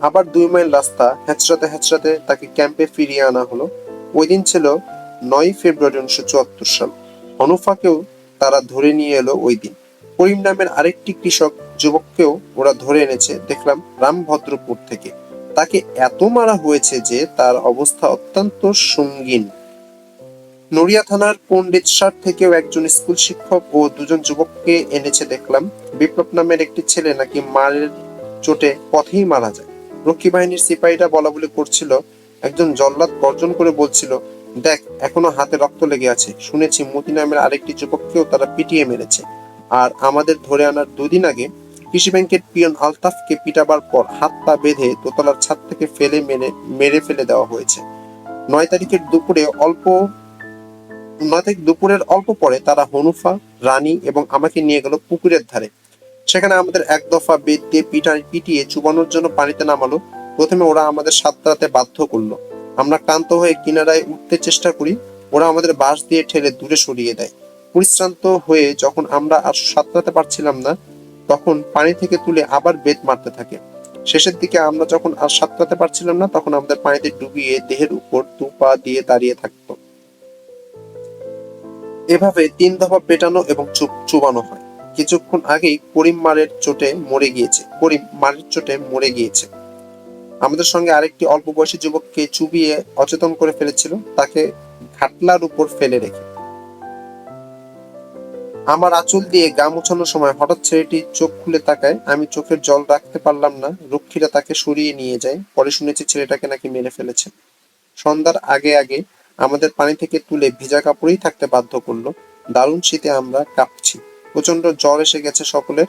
আবার 2 মাইল রাস্তা হেঁচড়াতে হেঁচড়াতে তাকে ক্যাম্পে ফিরিয়ে আনা হলো। ওই দিন ছিল 9 ফেব্রুয়ারি 1974 সাল। হনুফাকেও তারা ধরে নিয়ে এলো ওই দিন। করিম নামের আরেকটি কৃষক যুবককেও ওরা ধরে এনেছে দেখলাম রামভদ্রপুর থেকে। তাকে এত মারা হয়েছে যে তার অবস্থা অত্যন্ত সঙ্গীন। নড়িয়া থানার পণ্ডিতসার থেকেও একজন স্কুল শিক্ষক ও দুজন যুবককে এনেছে দেখলাম। বিপ্লব নামের একটি ছেলে নাকি মারের চোটে পথেই মারা যায়। রক্ষী বাহিনীর সিপাহীরা বলাবলি করছিল। একজন জল্লাদ গর্জন করে বলছিল, দেখ এখনো হাতে রক্ত লেগে আছে। শুনেছি মতি নামের আরেকটি যুবককেও তারা পিটিয়ে মেরেছে। আর আমাদের ধরে আনার দুদিন আগে কৃষি ব্যাংকের পিয়ন আলতাফকে পিটাবার পর হাত পা বেঁধে দোতলার ছাদ থেকে মেরে ফেলে দেওয়া হয়েছে। 9 তারিখের অল্প পরে তারা হনুফা, রানী এবং আমাকে নিয়ে গেল পুকুরের ধারে। সেখানে আমাদের এক দফা বেত দিয়ে পিটিয়ে চুবানোর জন্য পানিতে নামালো। প্রথমে ওরা আমাদের সাঁতরাতে বাধ্য করলো। আমরা ক্লান্ত হয়ে কিনারায় উঠতে চেষ্টা করি। ওরা আমাদের বাঁশ দিয়ে ঠেলে দূরে সরিয়ে দেয়। পরিশ্রান্ত হয়ে যখন আমরা আর সাঁতরাতে পারছিলাম না, তখন পানি থেকে তুলে আবার বেত মারতে থাকে। শেষের দিকে আমরা যখন আর সাঁতরাতে পারছিলাম না, তখন আমাদের পানিতে ডুবিয়ে দেহের উপর 2 পা দিয়ে দাঁড়িয়ে থাকতো। এভাবে 3 দফা পেটানো এবং চুবানো হয়। কিছুক্ষণ আগেই করিম মারের চোটে মরে গিয়েছে। আমাদের সঙ্গে আরেকটি অল্প বয়সী যুবককে চুবিয়ে অচেতন করে ফেলেছিল, তাকে ঘাটলার উপর ফেলে রেখে। আমার আঁচল দিয়ে গা মোছানোর সময় হঠাৎ ছেলেটি চোখ খুলে তাকায়। আমি চোখের জল রাখতে পারলাম না। রক্ষীরা তাকে সরিয়ে নিয়ে যায়। পরে শুনেছি ছেলেটাকে নাকি মেরে ফেলেছে। সন্ধ্যার আগে আগে আমাদের পানি থেকে তুলে ভিজা কাপড়েই থাকতে বাধ্য করলো। দারুণ শীতে আমরা কাঁপছি। প্রচন্ড জ্বর এসে গেছে সকলের।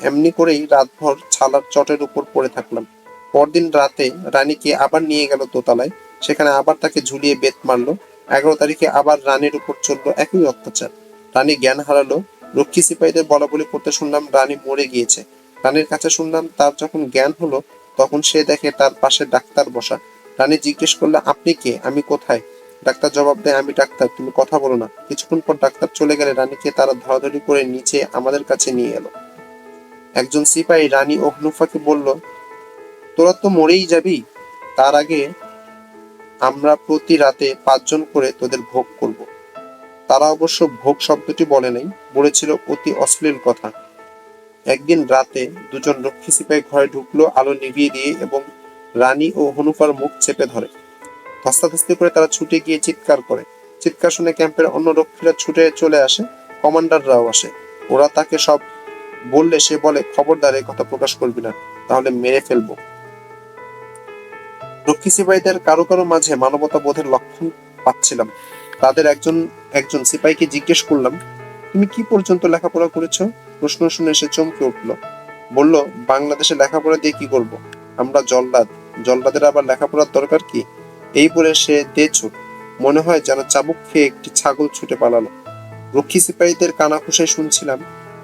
এমনি করেই রাতভর ছালার চটের উপর পড়ে থাকলাম। পরদিন রাতে রানীকে আবার নিয়ে গেল দোতলায়। সেখানে আবার তাকে ঝুলিয়ে বেত মারলো। 11 তারিখে আবার রানীর উপর চললো একই অত্যাচার। রানী জ্ঞান হারালো। রক্ষী সিপাহীদের বলাবলি করতে শুনলাম রানী মরে গিয়েছে। রানীর কাছে শুনলাম তার যখন জ্ঞান হলো, তখন সে দেখে তার পাশে ডাক্তার বসা। রানী জিজ্ঞেস করলো, আপনি কে, আমি কোথায়? ডাক্তার জবাব দেয়, আমি ডাক্তার, তুমি কথা বলো না। কিছুক্ষণ পর ডাক্তার চলে গেলে রানীকে তারা ধরাধরি করে নিচে আমাদের কাছে নিয়ে এলো। একজন সিপাহী রানী ও হনুফাকে বলল, তোরা তো মরেই যাবি, তার আগে আমরা প্রতি রাতে 5 জন করে তোদের ভোগ করব। তারা অবশ্য ভোগ শব্দটি বলে নাই, বলেছিল অতি অশ্লীল কথা। একদিন রাতে দুজন রক্ষী সিপাহী ঘরে ঢুকলো আলো নিভিয়ে দিয়ে এবং রানী ও হনুফার মুখ চেপে ধরে। ধস্তাধস্তি করে তারা ছুটে গিয়ে চিৎকার করে। চিৎকার শুনে ক্যাম্পের অন্য রক্ষীরা ছুটে চলে আসে। কমান্ডাররাও আসে। ওরা তাকে সব বললে সে বলে, খবরদার এ কথা প্রকাশ করবি না, তাহলে মেরে ফেলবো। রক্ষী সিপাহীদের কারো কারো মাঝে মানবতা বোধের লক্ষণ পাচ্ছিলাম। তাদের একজন একজন সিপাহীকে জিজ্ঞেস করলাম, তুমি কি পর্যন্ত লেখাপড়া করেছো? প্রশ্ন শুনে সে চমকে উঠলো। বলল, বাংলাদেশে লেখাপড়া দিয়ে কি করব? আমরা জল্লাদ, জল্লাদের আবার লেখাপড়ার দরকার কি? এই বলে সে দে ছুট। মনে হয় যেন চাবুক খেয়ে একটি ছাগল ছুটে পালালো। রক্ষী সিপাহীদের কানাঘুষায় শুনছিলাম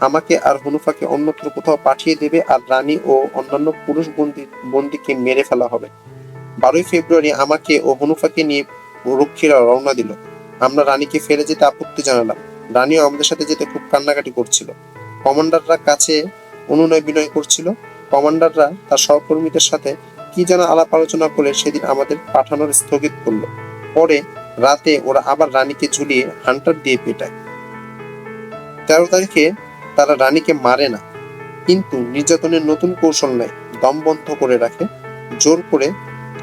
আমাকে আর হনুফাকে অন্যত্র কোথাও পাঠিয়ে দেবে আর রানী ও অন্যান্য পুরুষ বন্দীকে মেরে ফেলা হবে। 12ই ফেব্রুয়ারি আমাকে ও হনুফাকে নিয়ে রক্ষীরা রওনা দিল। আমরা রানীকে ফেলে যেতে আপত্তি জানালাম। রানীও আমাদের সাথে যেতে খুব কান্নাকাটি করছিল। কমান্ডাররা কাছে অনুনয় বিনয় করছিল। কমান্ডাররা তার সহকর্মীদের সাথে কি যেন আলাপ আলোচনা করে সেদিন আমাদের পাঠানোর স্থগিত করলো। পরে রাতে ওরা আবার রানীকে ঝুলিয়ে হান্টার দিয়ে পেটায়। 13 তারিখে তারা রানীকে মারে না, কিন্তু নির্যাতনের নতুন কৌশল নেয়। দম বন্ধ করে রাখে, জোর করে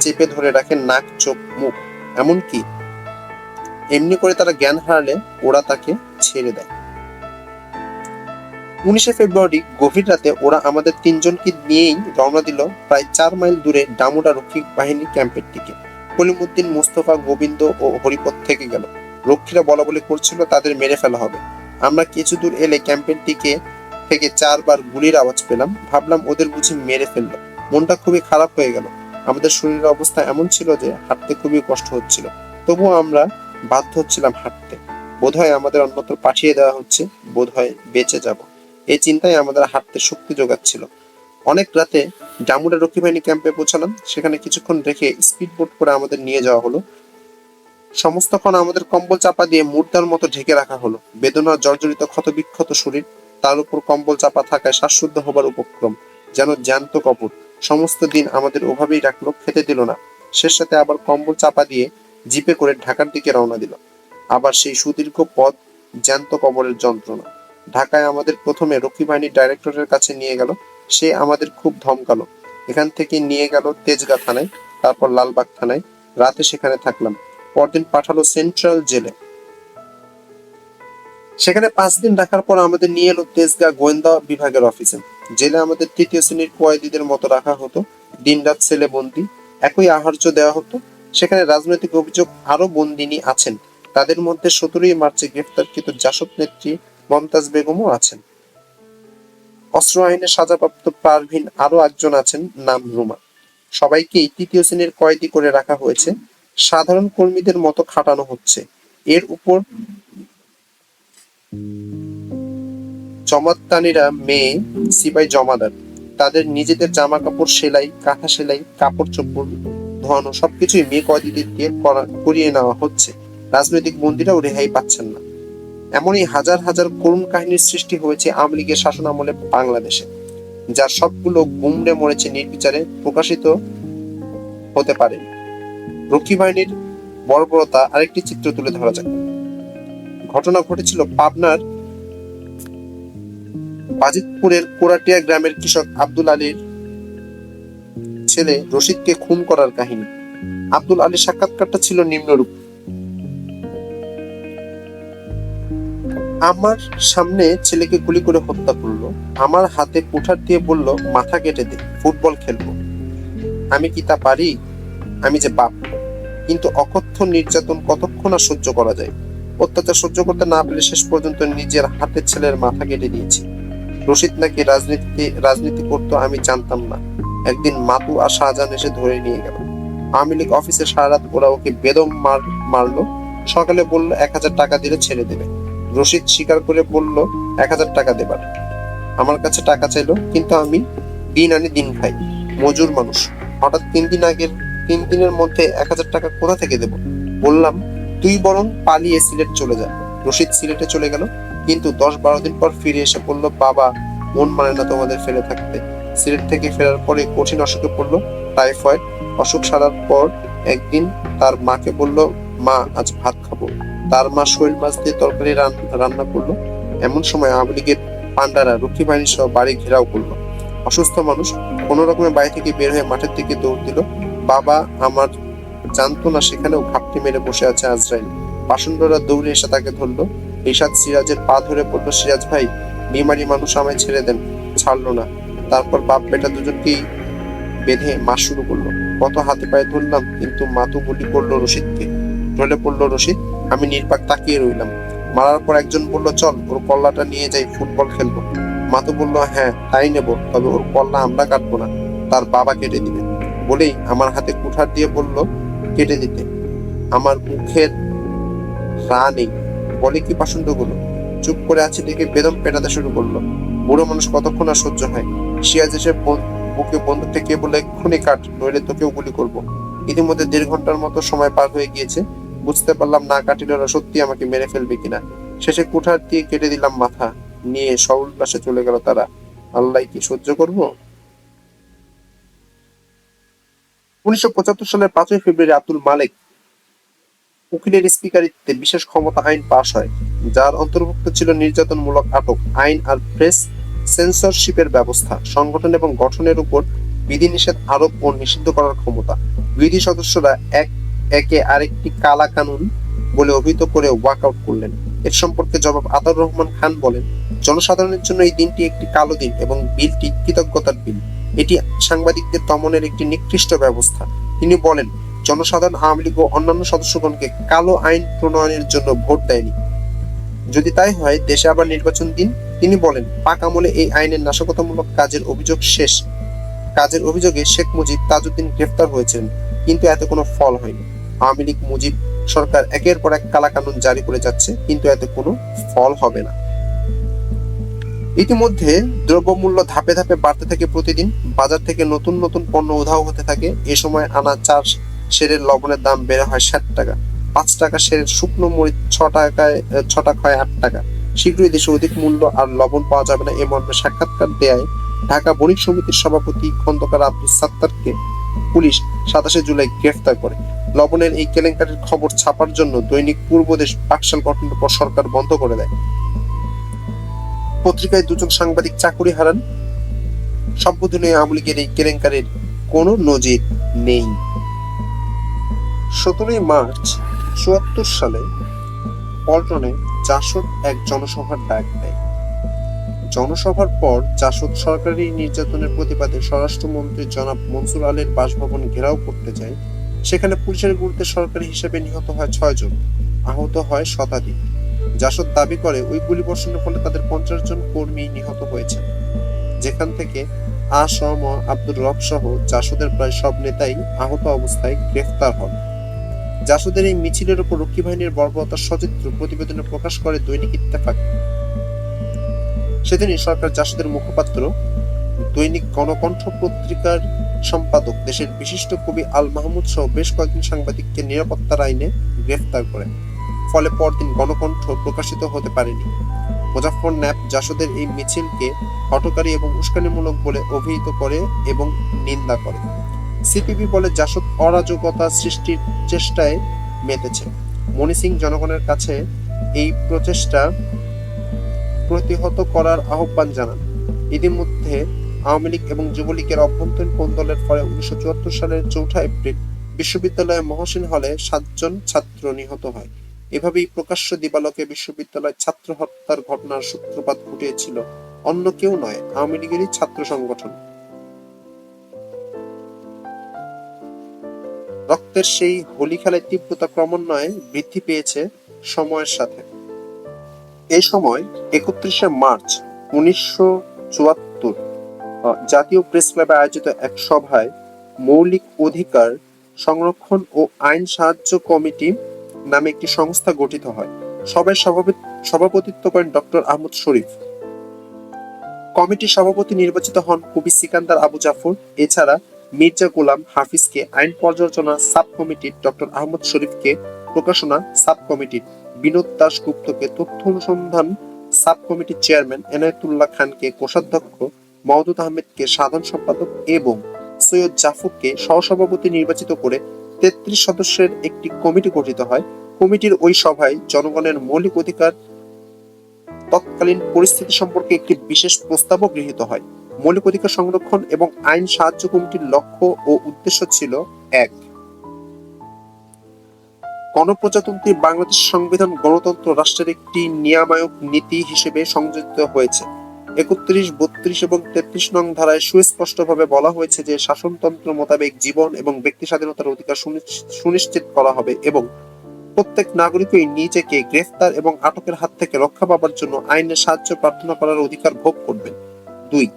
চেপে ধরে রাখে নাক, চোখ, মুখ। এমনকি এমনি করে তারা জ্ঞান হারালে ওরা তাকে ছেড়ে দেয়। 19শে ফেব্রুয়ারি গভীর রাতে ওরা আমাদের 3 জনকে নিয়েই রওনা দিল প্রায় 4 মাইল দূরে ডামুডা রক্ষী বাহিনী ক্যাম্পের দিকে। কলিমুদ্দিন, মোস্তফা, গোবিন্দ ও হরিপদ থেকে গেল। রক্ষীরা বলাবলি করছিল তাদের মেরে ফেলা হবে। আমরা কিছু দূর এলে ক্যাম্পের দিকে থেকে 4 বার গুলির আওয়াজ পেলাম। ভাবলাম ওদের বুঝি মেরে ফেললো। মনটা খুবই খারাপ হয়ে গেল। আমাদের শরীরের অবস্থা এমন ছিল যে হাঁটতে খুবই কষ্ট হচ্ছিল। তবুও আমরা বাধ্য হচ্ছিলাম হাঁটতে। বোধহয় আমাদের অন্যত্র পাঠিয়ে দেওয়া হচ্ছে, বোধহয় বেঁচে যাব, এই চিন্তায় আমাদের হাঁটতে শক্তি যোগাচ্ছিল। অনেক রাতে ডামুডা রক্ষী বাহিনী ক্যাম্পে পৌঁছালাম। সেখানে কিছুক্ষণ রেখে স্পিড বোট করে আমাদের নিয়ে যাওয়া হলো। সমস্তক্ষণ আমাদের কম্বল চাপা দিয়ে মুর্দার মতো ঢেকে রাখা হলো। বেদনা জর্জরিত ক্ষতবিক্ষত শরীর, তার উপর কম্বল চাপা থাকায় শ্বাসরুদ্ধ হবার উপক্রম, যেন জ্যান্ত কবর। সমস্ত দিন আমাদের ওভাবেই রাখলো, খেতে দিল না। শেষ রাতে আবার কম্বল চাপা দিয়ে জিপে করে ঢাকার দিকে রওনা দিল। আবার সেই সুদীর্ঘ পথ, জ্যান্ত কবরের যন্ত্রণা। ঢাকায় আমাদের প্রথমে রক্ষী বাহিনীর ডাইরেক্টরের কাছে নিয়ে গেল। সে আমাদের খুব ধমকালো। এখান থেকে নিয়ে গেল তেজগাঁ থানায়, তারপর লালবাগ থানায়। রাতে সেখানে থাকলাম। পরদিন পাঠালো সেন্ট্রাল জেলে। সেখানে 5 দিন রাখার পর আমাদের নিয়ে এলো তেজগাঁ গোয়েন্দা বিভাগের অফিসে। জেলে আমাদের তৃতীয় শ্রেণীর কয়েদিদের মতো রাখা হতো। দিনরাত সেলে বন্দি, একই আহার্য দেওয়া হতো। সেখানে রাজনৈতিক অভিযোগ আরো বন্দিনী আছেন। তাদের মধ্যে 17ই মার্চে গ্রেফতারকৃত জাসদ নেত্রী মমতাজ বেগমও আছেন। অস্ত্র আইনে সাজাপ্রাপ্ত পারভিন আরো একজন আছেন, নাম রুমা। সবাইকেই তৃতীয় শ্রেণীর কয়েদি করে রাখা হয়েছে। সাধারণ কর্মীদের মতো খাটানো হচ্ছে। এর উপর জমাদারনিরা মেয়ে সিপাই জমাদার। তাদের নিজেদের জামা কাপড় সেলাই, কাঁথা সেলাই, কাপড় চোপড় ধোয়ানো সবকিছুই মেয়ে কয়েদিদের দিয়ে করিয়ে নেওয়া হচ্ছে। রাজনৈতিক বন্দীরাও রেহাই পাচ্ছেন না। এমনই হাজার হাজার করুণ কাহিনীর সৃষ্টি হয়েছে আওয়ামী লীগের শাসন আমলে বাংলাদেশে, যার সবগুলো গুমড়ে মরেছে নির্বিচারে, প্রকাশিত হতে পারে। রক্ষী বাহিনীর বর্বরতা আরেকটি চিত্র তুলে ধরা যাক। ঘটনা ঘটেছিল পাবনার বাজিতপুরের কোরাটিয়া গ্রামের কৃষক আব্দুল আলীর ছেলে রশিদকে খুন করার কাহিনী। আব্দুল আলীর সাক্ষাৎকারটা ছিল নিম্নরূপ: আমার সামনে ছেলেকে গুলি করে হত্যা করলো, আমার হাতে কুঠার দিয়ে বলল মাথা কেটে দে, ফুটবল খেলবো। আমি কি তা পারি? আমি যে বাপ। কিন্তু অকথ্য নির্যাতন কতক্ষণ আর সহ্য করা যায়? অত্যাচার সহ্য করতে না পেরে শেষ পর্যন্ত নিজের হাতে ছেলের মাথা কেটে দিয়েছি। রশিদ নাকি রাজনীতি করতো আমি জানতাম না। একদিন মাতু আর শাহজাহান এসে ধরে নিয়ে গেল। আওয়ামী লীগ অফিসে সারা রাত ওরা ওকে বেদম মারলো। সকালে বললো 1000 টাকা দিলে ছেড়ে দেবে। রশিদ স্বীকার করে বলল 1000 টাকা দেবার। আমার কাছে টাকা চাইলো, কিন্তু আমি দিন আনি দিন খাই, মজুর মানুষ। হঠাৎ 3 দিনের মধ্যে 1000 টাকা কোথা থেকে দেব? বললাম তুই বরং পালিয়ে সিলেট চলে যা। রশিদ সিলেটে চলে গেল, কিন্তু 10-12 দিন পর ফিরে এসে বলল, বাবা, মন মানে না তোমাদের ফেলে থাকতে। সিলেট থেকে ফেরার পরে কঠিন অসুখে পড়লো, টাইফয়েড। অসুখ সারার পর একদিন তার মাকে বলল, মা, আজ ভাত খাবো। তার মা শৈল মাছ দিয়ে তরকারি রান্না করলো। এমন সময় আওয়ামী লীগের পান্ডারা রক্ষী বাহিনী সহ বাড়ি ঘেরাও করলো। অসুস্থ মানুষ কোনো রকমের বাড়ি থেকে বের হয়ে মাঠের দিকে দৌড় দিল। বাবা আমার জানতো না সেখানেও ঘাপটি মেরে বসে আছে আজরাইল। পাষণ্ডরা দৌড়ে এসে তাকে ধরলো। রিশাদ সিরাজের পা ধরে বলল, সিরাজ ভাই, বিমারি মানুষ, আমায় ছেড়ে দেন। ছাড়লো না। তারপর বাপ বেটা দুজনকেই বেঁধে মাস শুরু করলো। কত হাতে পায়ে ধরলাম, কিন্তু মাতু গুলি করলো রশিদকে। ঢলে পড়লো রশিদ। আমি নির্বাক তাকিয়ে রইলাম। মারার পর একজন বলল, চল ওর কল্লাটা নিয়ে যাই, ফুটবল খেলবো। মাতু বলল, হ্যাঁ তাই নেব, তবে ওর কল্লা আমরা কাটবো না, তার বাবা কেটে দিবে। বলেই আমার হাতে কুঠার দিয়ে বলল কেটে দিতে। আমার মুখের রা নেই। বলে কি পাষণ্ডগুলো? চুপ করে আছে দেখে বেদম পেটাতে শুরু করলো। বুড়ো মানুষ কতক্ষণ আর সহ্য হয়? সিরাজ এসে বুকে বন্দুক ঠেকিয়ে বলে, এক্ষুনি কাট, নইলে তোকেও গুলি করবো। ইতিমধ্যে 1.5 ঘন্টার মতো সময় পার হয়ে গিয়েছে। বুঝতে পারলাম না কাটিলে ওরা সত্যি আমাকে মেরে ফেলবে কিনা। শেষে কুঠার দিয়ে কেটে দিলাম মাথা। নিয়ে সউল্লাসে চলে গেল তারা। আল্লাহ কি সহ্য করবো? 1975 সালের 5ই ফেব্রুয়ারি আব্দুল মালেক উকিলের স্পিকারিত্বে বিশেষ ক্ষমতা আইন পাশ হয়, যার অন্তর্ভুক্ত ছিল নির্যাতনমূলক আটক আইন আর প্রেস সেন্সরশিপের ব্যবস্থা, সংগঠন এবং গঠনের উপর বিধিনিষেধ আরোপ ও নিষিদ্ধ করার ক্ষমতা। বিরোধী সদস্যরা একে আরেকটি কালা কানুন বলে অভিহিত করে ওয়াকআউট করলেন। এর সম্পর্কে জবাব আতাউর রহমান খান বলেন, জনসাধারণের জন্য এই দিনটি একটি কালো দিন এবং বিলটি কৃতজ্ঞতার বিল। এটি সাংবাদিকদের দমনের একটি নিকৃষ্ট ব্যবস্থা। তিনি বলেন, জনসাধারণ আওয়ামী লীগ ও অন্যান্য সদস্যগণকে কালো আইন প্রণয়নের জন্য ভোট দেয়নি। যদি তাই হয়, দেশে আবার নির্বাচন দিন। তিনি বলেন, পাক আমলে এই আইনের নাশকতামূলক কাজের অভিযোগে শেখ মুজিব, তাজউদ্দিন গ্রেফতার হয়েছিলেন, কিন্তু এতে কোনো ফল হয়নি। আওয়ামী লীগ মুজিব সরকার একের পর এক কালা কানুন জারি করে যাচ্ছে, কিন্তু এতে কোনো ফল হবে না। ইতিমধ্যে দ্রব্যমূল্য ধাপে ধাপে বাড়তে থাকে প্রতিদিন। বাজার থেকে নতুন নতুন পণ্য উধাও হতে থাকে। এ সময় আনা 4 সেরের লবণের দাম বেড়ে হয় 60 টাকা। 5 টাকা সেরের শুকনো মরিচ 6 টাকা হয় 8 টাকা। শীঘ্রই দেশে অধিক মূল্য আর লবণ পাওয়া যাবে না, এ মর্মে সাক্ষাৎকার দেয় ঢাকা বণিক সমিতির সভাপতি খন্দকার আব্দুল সাত্তারকে পুলিশ 27 জুলাই গ্রেফতার করে। লবণের এই কেলেঙ্কারির খবর ছাপার জন্য দৈনিক পূর্বদেশ পাকশাল গঠনের পর সরকার বন্ধ করে দেয়। পত্রিকায় দুজন সাংবাদিক চাকুরি হারান। সভ্যদিনে আওয়ামী লীগের এই কেলেঙ্কারির কোনো নজির নেই। 17 মার্চ 74 সালে পল্টনে জাসদ এক জনসভার ডাক দেয়। জনসভার পর জাসদ সরকারি নির্যাতনের প্রতিবাদে স্বরাষ্ট্রমন্ত্রী জনাব মনসুর আলীর বাসভবন ঘেরাও করতে যায়। সেখানে পুলিশের গুলিতে সরকারি হিসেবে নিহত হয় 6 জন, আহত হয় শতাধিক। জাসদ দাবি করে ওই গুলিবর্ষণের ফলে তাদের 50 জন কর্মী নিহত হয়েছেন, যেখান থেকে আ.স.ম. আব্দুর রব সহ জাসদের প্রায় সব নেতাই আহত অবস্থায় গ্রেফতার হন। জাসদের এই মিছিলের উপর রক্ষী বাহিনীর বর্বরতার সচিত্র প্রতিবেদনে প্রকাশ করে দৈনিক ইত্তেফাক। সেদিনই সরকার জাসদের মুখপাত্র, দৈনিক গণকণ্ঠ পত্রিকার সম্পাদক, দেশের বিশিষ্ট কবি আল মাহমুদ সহ বেশ কয়েকজন সাংবাদিককে নিরাপত্তার আইনে গ্রেফতার করে। ফলে পরদিন গণকণ্ঠ প্রকাশিত হতে পারেনি। মুজাফফর ন্যাপ জাসদের এই মিছিলকে হঠকারী এবং উস্কানিমূলক বলে অভিহিত করে এবং নিন্দা করে। সিপিবি বলে জাসদ অরাজকতা সৃষ্টির চেষ্টায় মেতেছে। মনি সিং জনগণের কাছে এই প্রচেষ্টা প্রতিহত করার আহ্বান জানান। ইতিমধ্যে আওয়ামী লীগ এবং যুবলীগের অভ্যন্তরীণ কোন্দলের ফলে 1974 সালের 4 এপ্রিল বিশ্ববিদ্যালয়ের মহসিন হলে 7 জন ছাত্র নিহত হয়। এভাবেই প্রকাশ্য দিবালোকে বিশ্ববিদ্যালয় ছাত্র হত্যার ঘটনার সূত্রপাত ঘটিয়েছিল অন্য কেউ নয়, আওয়ামী লীগেরই ছাত্র সংগঠন। রক্তের সেই হোলি খেলার তীব্রতা ক্রমান্বয়ে বৃদ্ধি পেয়েছে সময়ের সাথে। এই সময় 31 মার্চ 1974 জাতীয় প্রেস ক্লাবে আয়োজিত এক সভায় মৌলিক অধিকার সংরক্ষণ ও আইন সাহায্য কমিটি নামে একটি সংস্থা গঠিত হয়। সভায় সভাপতিত্ব করেন ডক্টর আহমদ শরীফ। কমিটির সভাপতি নির্বাচিত হন কবি সিকান্দার আবু জাফর। এছাড়া মির্জা গোলাম হাফিজকে আইন পর্যালোচনা সাব কমিটির, ডক্টর আহমদ শরীফকে প্রকাশনা সাব কমিটির, বিনোদ দাস গুপ্তকে তথ্য অনুসন্ধান সাব কমিটির চেয়ারম্যান, এনায়েতুল্লাহ খানকে কোষাধ্যক্ষ, মওদুদ আহমেদকে সাধারণ সম্পাদক এবং সৈয়দ জাফরকে সহসভাপতি নির্বাচিত করে 33 সদস্যের একটি কমিটি গঠিত হয়। কমিটির ওই সভায় জনগণের মৌলিক অধিকার তৎকালীন পরিস্থিতি সম্পর্কে একটি বিশেষ প্রস্তাবও গৃহীত হয়। মৌলিক অধিকার সংরক্ষণ এবং আইন সাহায্য কমিটির লক্ষ্য ও উদ্দেশ্য ছিল: 1. গণপ্রজাতন্ত্রী বাংলাদেশ সংবিধান গণতন্ত্র রাষ্ট্রের একটি নিয়ামক নীতি হিসেবে সংযোজিত হয়েছে। 31, 32 এবং 33 নং ধারায় সুস্পষ্টভাবে বলা হয়েছে যে শাসনতন্ত্র মোতাবেক জীবন এবং ব্যক্তি স্বাধীনতার অধিকার সুনিশ্চিত করা হবে এবং প্রত্যেক নাগরিকই নিজেকে গ্রেফতার এবং আটকের হাত থেকে রক্ষা পাবার জন্য আইনের সাহায্য প্রার্থনা করার অধিকার ভোগ করবেন। 2.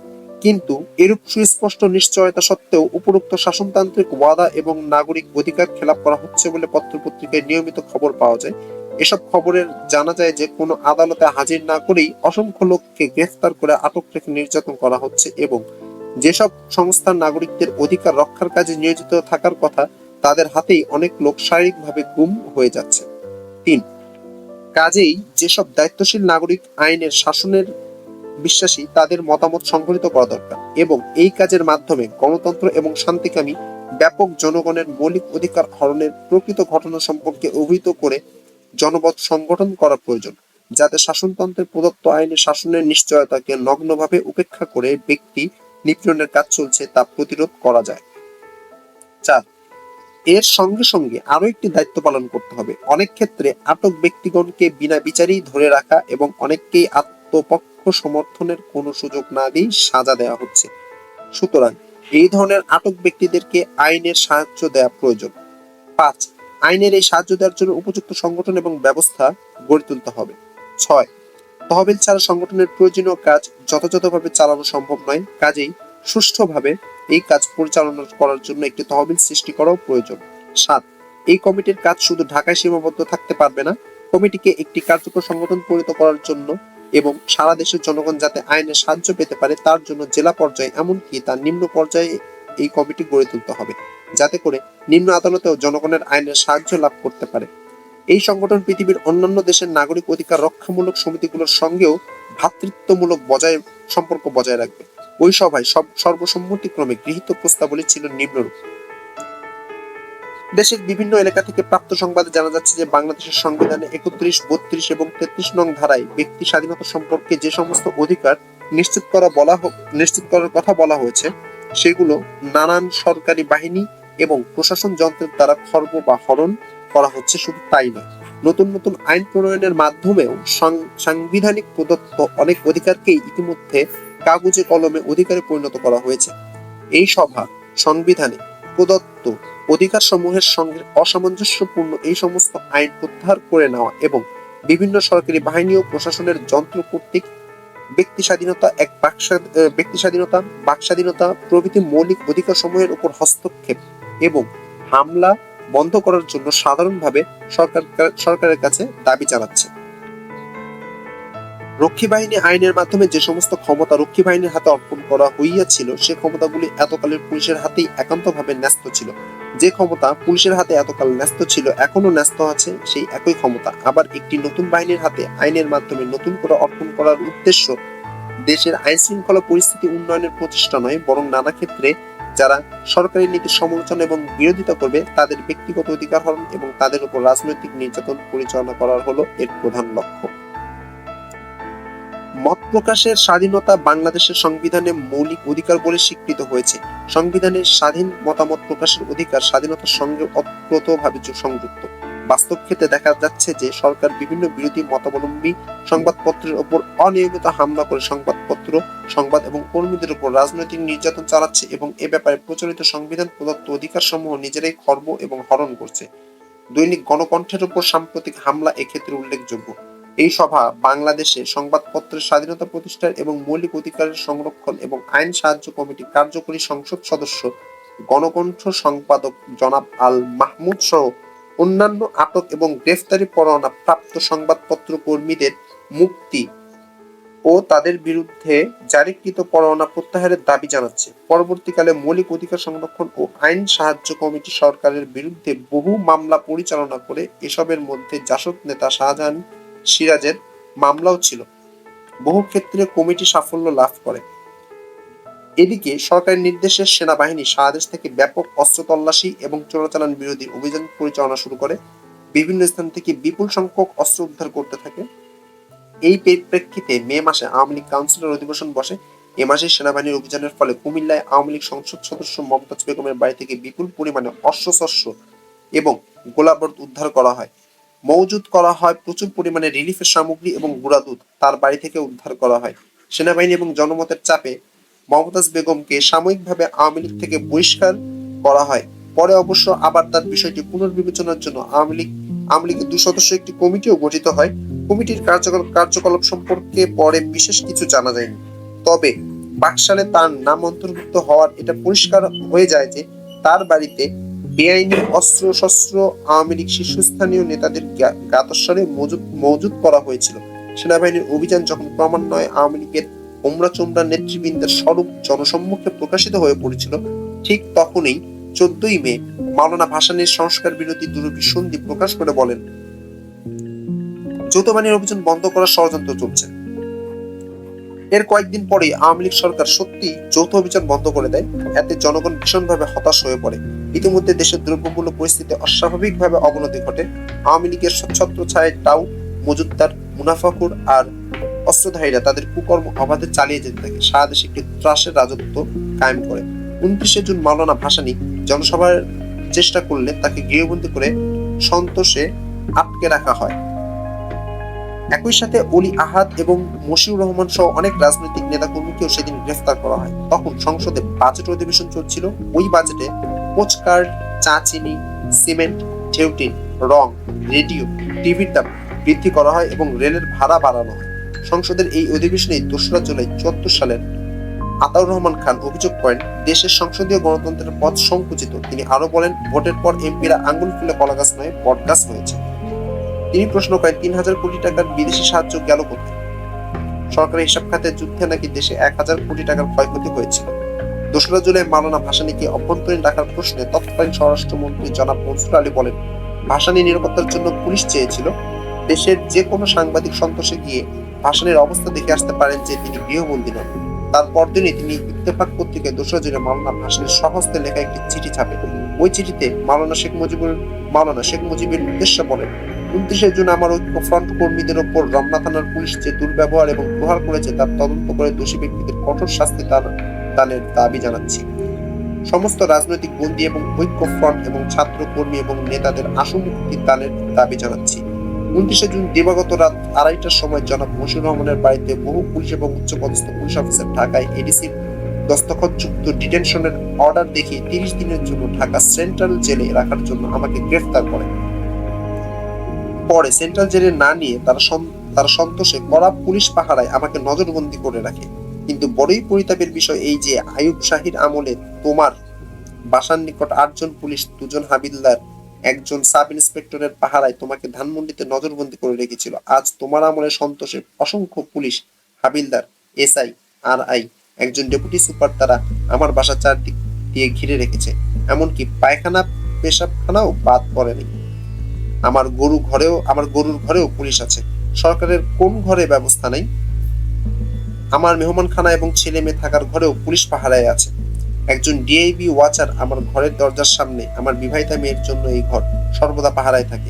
কিন্তু এরূপ সুস্পষ্ট নিশ্চয়তা সত্ত্বেও উপরোক্ত শাসনতান্ত্রিক ওয়াদা এবং নাগরিক অধিকার খেলাপ করা হচ্ছে বলে পত্রপত্রিকায় নিয়মিত খবর পাওয়া যায়। এসব খবরের জানা যায় যে কোনো আদালতে হাজির না করেই অসংখ্য লোককে গ্রেফতার করে আটক রেখে নির্যাতন করা হচ্ছে এবং যেসব সংস্থার নাগরিকদের অধিকার রক্ষার কাজে নিয়োজিত থাকার কথা তাদের হাতেই অনেক লোক শারীরিকভাবে গুম হয়ে যাচ্ছে। 3. কাজেই যেসব দায়িত্বশীল নাগরিক আইনের শাসনের বিশ্বাসী তাদের মতামত সংগঠিত করা দরকার এবং এই কাজের মাধ্যমে গণতন্ত্র এবং শান্তিকামী ব্যাপক জনগণের মৌলিক অধিকার হরণের প্রকৃত ঘটনা সম্পর্কে অভিহিত করে জনমত সংগঠন করা প্রয়োজন, যাতে শাসনতন্ত্রের প্রদত্ত আইনের শাসনের নিশ্চয়তাকে নগ্নভাবে উপেক্ষা করে ব্যক্তি নিপীড়নের কাজ চলছে তা প্রতিরোধ করা যায়। 4. এর সঙ্গে সঙ্গে আরো একটি দায়িত্ব পালন করতে হবে। অনেক ক্ষেত্রে আটক ব্যক্তিগণকে বিনা বিচারেই ধরে রাখা এবং অনেককেই আত্মপক্ষ সমর্থনের কোনো সুযোগ না দিয়ে সাজা দেওয়া হচ্ছে। সুতরাং এই ধরনের আটক ব্যক্তিদেরকে আইনের সাহায্য দেওয়া প্রয়োজন। 5. আইনের এই সাহায্য দেওয়ার জন্য উপযুক্ত সংগঠন এবং ব্যবস্থা গড়ে তুলতে হবে। 6. তহবিল ছাড়া সংগঠনের প্রয়োজনীয় কাজ যথাযথভাবে চালানো সম্ভব নয়, কাজেই সুষ্ঠুভাবে এই কাজ পরিচালনা করার জন্য একটি তহবিল সৃষ্টি করাও প্রয়োজন। 7. এই কমিটির কাজ শুধু ঢাকায় সীমাবদ্ধ থাকতে পারবে না। কমিটিকে একটি কার্যকর সংগঠন পরিণত করার জন্য এবং সারা দেশের জনগণ যাতে আইনের সাহায্য পেতে পারে তার জন্য জেলা পর্যায়ে এমনকি তার নিম্ন পর্যায়ে এই কমিটি গড়ে তুলতে হবে, যাতে করে নিম্ন আদালতেও জনগণের আইনের সাহায্য লাভ করতে পারে। এই সংগঠন পৃথিবীর অন্যান্য দেশের নাগরিক অধিকার রক্ষামূলক সমিতিগুলোর সঙ্গেও ভ্রাতৃত্বমূলক সম্পর্ক বজায় রাখবে। ওই সভায় সর্বসম্মতিক্রমে গৃহীত প্রস্তাবলী ছিল নিম্নরূপ: দেশের বিভিন্ন এলাকা থেকে প্রাপ্ত সংবাদে জানা যাচ্ছে যে বাংলাদেশের সংবিধানে 31, 32 এবং 33 নং ধারায় ব্যক্তি স্বাধীনতা সম্পর্কে যে সমস্ত অধিকার নিশ্চিত করার কথা বলা হয়েছে, সেগুলো নানান সরকারি বাহিনী এবং প্রশাসন যন্ত্রের দ্বারা খর্ব বা হরণ করা হচ্ছে। শুধু তাই নয়, নতুন নতুন আইন প্রণয়নের মাধ্যমেও সাংবিধানিক প্রদত্ত অনেক অধিকারকেই ইতিমধ্যে কাগজে কলমে অধিকারে পরিণত করা হয়েছে। এই সভা সংবিধানে প্রদত্ত অধিকার সমূহের সঙ্গে অসামঞ্জস্যপূর্ণ এই সমস্ত আইন প্রত্যাহার করে নেওয়া এবং বিভিন্ন সরকারি বাহিনী ও প্রশাসনের যন্ত্র কর্তৃক ব্যক্তি স্বাধীনতা, বাক স্বাধীনতা প্রভৃতি মৌলিক অধিকার সমূহের উপর হস্তক্ষেপ এবং হামলা বন্ধ করার জন্য সাধারণভাবে সরকারের কাছে দাবি জানাচ্ছে। রক্ষী বাহিনী আইনের মাধ্যমে যে সমস্ত ক্ষমতা রক্ষী বাহিনীর হাতে অর্পণ করা হইয়াছিল, সে ক্ষমতাগুলি এতকালের পুলিশের হাতেই একান্তভাবে ন্যস্ত ছিল। যে ক্ষমতা পুলিশের হাতে এতকাল ন্যস্ত ছিল, এখনো ন্যস্ত আছে সেই একই ক্ষমতা আবার একটি নতুন বাহিনীর হাতে আইনের মাধ্যমে নতুন করে অর্পণ করার উদ্দেশ্য দেশের আইন শৃঙ্খলা পরিস্থিতি উন্নয়নের প্রচেষ্টা নয়, বরং নানা ক্ষেত্রে যারা সরকারি নীতির সমালোচনা এবং বিরোধিতা করবে তাদের ব্যক্তিগত অধিকার হরণ এবং তাদের উপর রাজনৈতিক নির্যাতন পরিচালনা করার হলো এর প্রধান লক্ষ্য। মত প্রকাশের স্বাধীনতা বাংলাদেশের সংবিধানে মৌলিক অধিকার বলে স্বীকৃত হয়েছে। সংবিধানের স্বাধীন মতামত প্রকাশের অধিকার স্বাধীনতার সঙ্গে ওতপ্রোতভাবে সংযুক্ত। বাস্তব ক্ষেত্রে দেখা যাচ্ছে যে সরকার বিভিন্ন বিরোধী মতাবলম্বী সংবাদপত্রের উপর অনিয়মিত হামলা করে সংবাদ এবং কর্মীদের উপর রাজনৈতিক নির্যাতন চালাচ্ছে এবং এ ব্যাপারে প্রচলিত সংবিধান প্রদত্ত অধিকার সমূহ নিজেরাই খর্ব এবং হরণ করছে। দৈনিক গণকণ্ঠের উপর সাম্প্রতিক হামলা এক্ষেত্রে উল্লেখযোগ্য। এই সভা বাংলাদেশে সংবাদপত্রের স্বাধীনতা প্রতিষ্ঠার এবং মৌলিক অধিকারের সংরক্ষণ এবং আইন সাহায্য কমিটির কার্যকরী সংসদ সদস্য গণকণ্ঠ সম্পাদক জনাব আল মাহমুদ সহ অন্যান্য আটক এবং গ্রেফতারি পরোয়ানা প্রাপ্ত সংবাদপত্র কর্মীদের মুক্তি ও তাদের বিরুদ্ধে জারিকৃত পরোয়ানা প্রত্যাহারের দাবি জানাচ্ছে। পরবর্তীকালে মৌলিক অধিকার সংরক্ষণ ও আইন সাহায্য কমিটি সরকারের বিরুদ্ধে বহু মামলা পরিচালনা করে, এসবের মধ্যে জাসদ নেতা শাহজাহান সিরাজের মামলাও ছিল। বহু ক্ষেত্রে কমিটি সাফল্য লাভ করে। এদিকে সরকারি নির্দেশে সেনাবাহিনী সারাদেশ থেকে ব্যাপক অস্ত্র তল্লাশি এবং চোরাচালান বিরোধী অভিযান পরিচালনা শুরু করে, বিভিন্ন স্থান থেকে বিপুল সংখ্যক অস্ত্র উদ্ধার করতে থাকে। এই প্রেক্ষিতে মে মাসে আওয়ামী লীগ কাউন্সিলের অধিবেশন বসে। এ মাসে সেনাবাহিনীর অভিযানের ফলে কুমিল্লায় আওয়ামী লীগ সংসদ সদস্য মমতাজ বেগমের বাড়ি থেকে বিপুল পরিমাণে অস্ত্রশস্ত্র এবং গোলাবারুদ উদ্ধার করা হয়। মজুত করা হয় প্রচুর পরিমাণে রিলিফের সামগ্রী এবং গুঁড়া দুধ তার বাড়ি থেকে উদ্ধার করা হয়। সেনাবাহিনী এবং জনমতের চাপে মমতাজ বেগমকে সাময়িকভাবে আওয়ামী লীগ থেকে বহিষ্কার করা হয়। পরে অবশ্য আবার তার বিষয়টি পুনর্বিবেচনার জন্য আওয়ামী লীগের 2 সদস্য একটি কমিটিও গঠিত হয়। কমিটির কার্যকলাপ সম্পর্কে পরে বিশেষ কিছু জানা যায়নি। তবে বাকশালে তার নাম অন্তর্ভুক্ত হওয়ার এটা পরিষ্কার হয়ে যায় যে তার বাড়িতে বেআইনি অস্ত্র শস্ত্র আওয়ামী লীগ শীর্ষস্থানীয় নেতাদের জ্ঞাতসারে মজুত করা হয়েছিল। সেনাবাহিনীর অভিযান যখন ক্রমান্বয়ে আওয়ামী লীগের ওমরা চোমরা নেতৃবৃন্দের স্বরূপ জনসম্মুখে প্রকাশিত হয়ে পড়েছিল, ঠিক তখনই 14ই মে মাওলানা ভাসানীর সংস্কার বিরোধী দুরূহী সন্ধি প্রকাশ করে বলেন, যৌথ বাহিনীর অভিযান বন্ধ করার ষড়যন্ত্র চলছে। এর কয়েকদিন পরে আওয়ামী লীগ সরকার সত্যি যৌথ অভিযান বন্ধ করে দেয়। এতে জনগণ ভীষণভাবে হতাশ হয়ে পড়ে। ইতিমধ্যে দেশের দ্রব্যমূল্য পরিস্থিতি অস্বাভাবিকভাবে অবনতি ঘটে। আওয়ামী লীগের ছত্রছায়ায় টাউ, মজুমদার, মুনাফাখুর আর অস্ত্রধারীরা তাদের কুকর্ম অবাধে চালিয়ে যেতে থাকে। সারা দেশে একটি ত্রাসের রাজত্ব কায়েম করে। 29শে জুন মাওলানা ভাসানী জনসভার চেষ্টা করলে তাকে গৃহবন্দী করে সন্তোষে আটকে রাখা হয়। একই সাথে অলি আহাদ এবং মশিউর রহমান সহ অনেক রাজনৈতিক নেতাকর্মীকেও সেদিন গ্রেফতার করা হয়। তখন সংসদে বাজেট অধিবেশন চলছিল। ওই বাজেটে পোস্টকার্ড, চা চিনি, সিমেন্ট, ঢেউটিন, রং, রেডিও, টিভির দাম বৃদ্ধি করা হয় এবং রেলের ভাড়া বাড়ানো হয়। সংসদের এই অধিবেশনে 2রা জুলাই 74 সালের আতাউর রহমান খান অভিযোগ করেন, দেশের সংসদীয় গণতন্ত্রের পথ সংকুচিত। তিনি আরো বলেন, ভোটের পর এমপিরা আঙ্গুল ফুলে কলা গাছ নয় বট গাছ হয়েছে। তিনি প্রশ্ন করেন, 3000 কোটি টাকার বিদেশি সাহায্য গেল কোথায়? সরকারি হিসাব খাতে যুদ্ধে নাকি দেশে 1000 কোটি টাকার ক্ষয়ক্ষতি হয়েছিল। 2রা জুলাই মাওলানা ভাসানীকে অভ্যন্তরীণ রাখার প্রশ্নে তৎকালীন স্বরাষ্ট্রমন্ত্রী জনাব মনসুর আলী বলেন, ভাসানী নিরাপত্তার জন্য পুলিশ চেয়েছিল। দেশের যে কোনো সাংবাদিক সন্তোষে গিয়ে ভাসানীর অবস্থা দেখে আসতে পারেন যে তিনি গৃহবন্দী নন। তার পরদিনই তিনি ইত্তেফাক পত্রিকায় 2রা জুলাই মাওলানা ভাসানীর স্বহস্তে লেখা একটি চিঠি ছাপে। ওই চিঠিতে মাওলানা শেখ মুজিবের উদ্দেশ্যে বলেন, 29 জুন আমার ঐক্য ফ্রন্ট কর্মীদের ওপর রমনা থানার পুলিশ যে দুর্ব্যবহার এবং প্রহার করেছে তার তদন্ত করে দোষী ব্যক্তিদের কঠোর শাস্তি দানের দাবি জানাচ্ছি। সমস্ত রাজনৈতিক বন্দী এবং ঐক্য ফ্রন্ট এবং ছাত্র কর্মী এবং নেতাদের আশু মুক্তির দানের দাবি জানাচ্ছি। 29 জুন দিবাগত রাত 2:30টার সময় জনাব মশিউর রহমানের বাড়িতে বহু পুলিশ এবং উচ্চপদস্থ পুলিশ অফিসার ঢাকায় এডিসির দস্তখতযুক্ত ডিটেনশনের অর্ডার দেখিয়ে 30 দিনের জন্য ঢাকা সেন্ট্রাল জেলে রাখার জন্য আমাকে গ্রেফতার করে। পরে সেন্ট্রাল জেলে না নিয়ে তারা সন্তোষে কড়া পুলিশ পাহারায় আমাকে নজরবন্দি করে রাখে। কিন্তু বড়ই পরিতাপের বিষয় এই যে আইয়ুব শাহীর আমলে তোমার বাসার নিকট 8 জন পুলিশ, 2 জন হাবিলদার, 1 জন সাব ইন্সপেক্টরের পাহারায় তোমাকে ধানমন্ডিতে নজরবন্দি করে রেখেছিল। আজ তোমার আমলে সন্তোষে অসংখ্য পুলিশ, হাবিলদার, এসআই, আরআই, 1 জন ডেপুটি সুপার তারা আমার বাসা চারদিক দিয়ে ঘিরে রেখেছে। এমনকি পায়খানা পেশাবখানাও বাদ পড়েনি। আমার গরুর ঘরেও পুলিশ আছে। সরকারের কোন ঘরে ব্যবস্থা নেই? আমার মেহমানখানা এবং ছেলে মেয়ে থাকার ঘরেও পুলিশ পাহারায় আছে। একজন ডিআইবি ওয়াচার আমার ঘরের দরজার সামনে। আমার বিবাহিতা মেয়ের জন্য এই ঘর সর্বদা পাহারায় থাকে।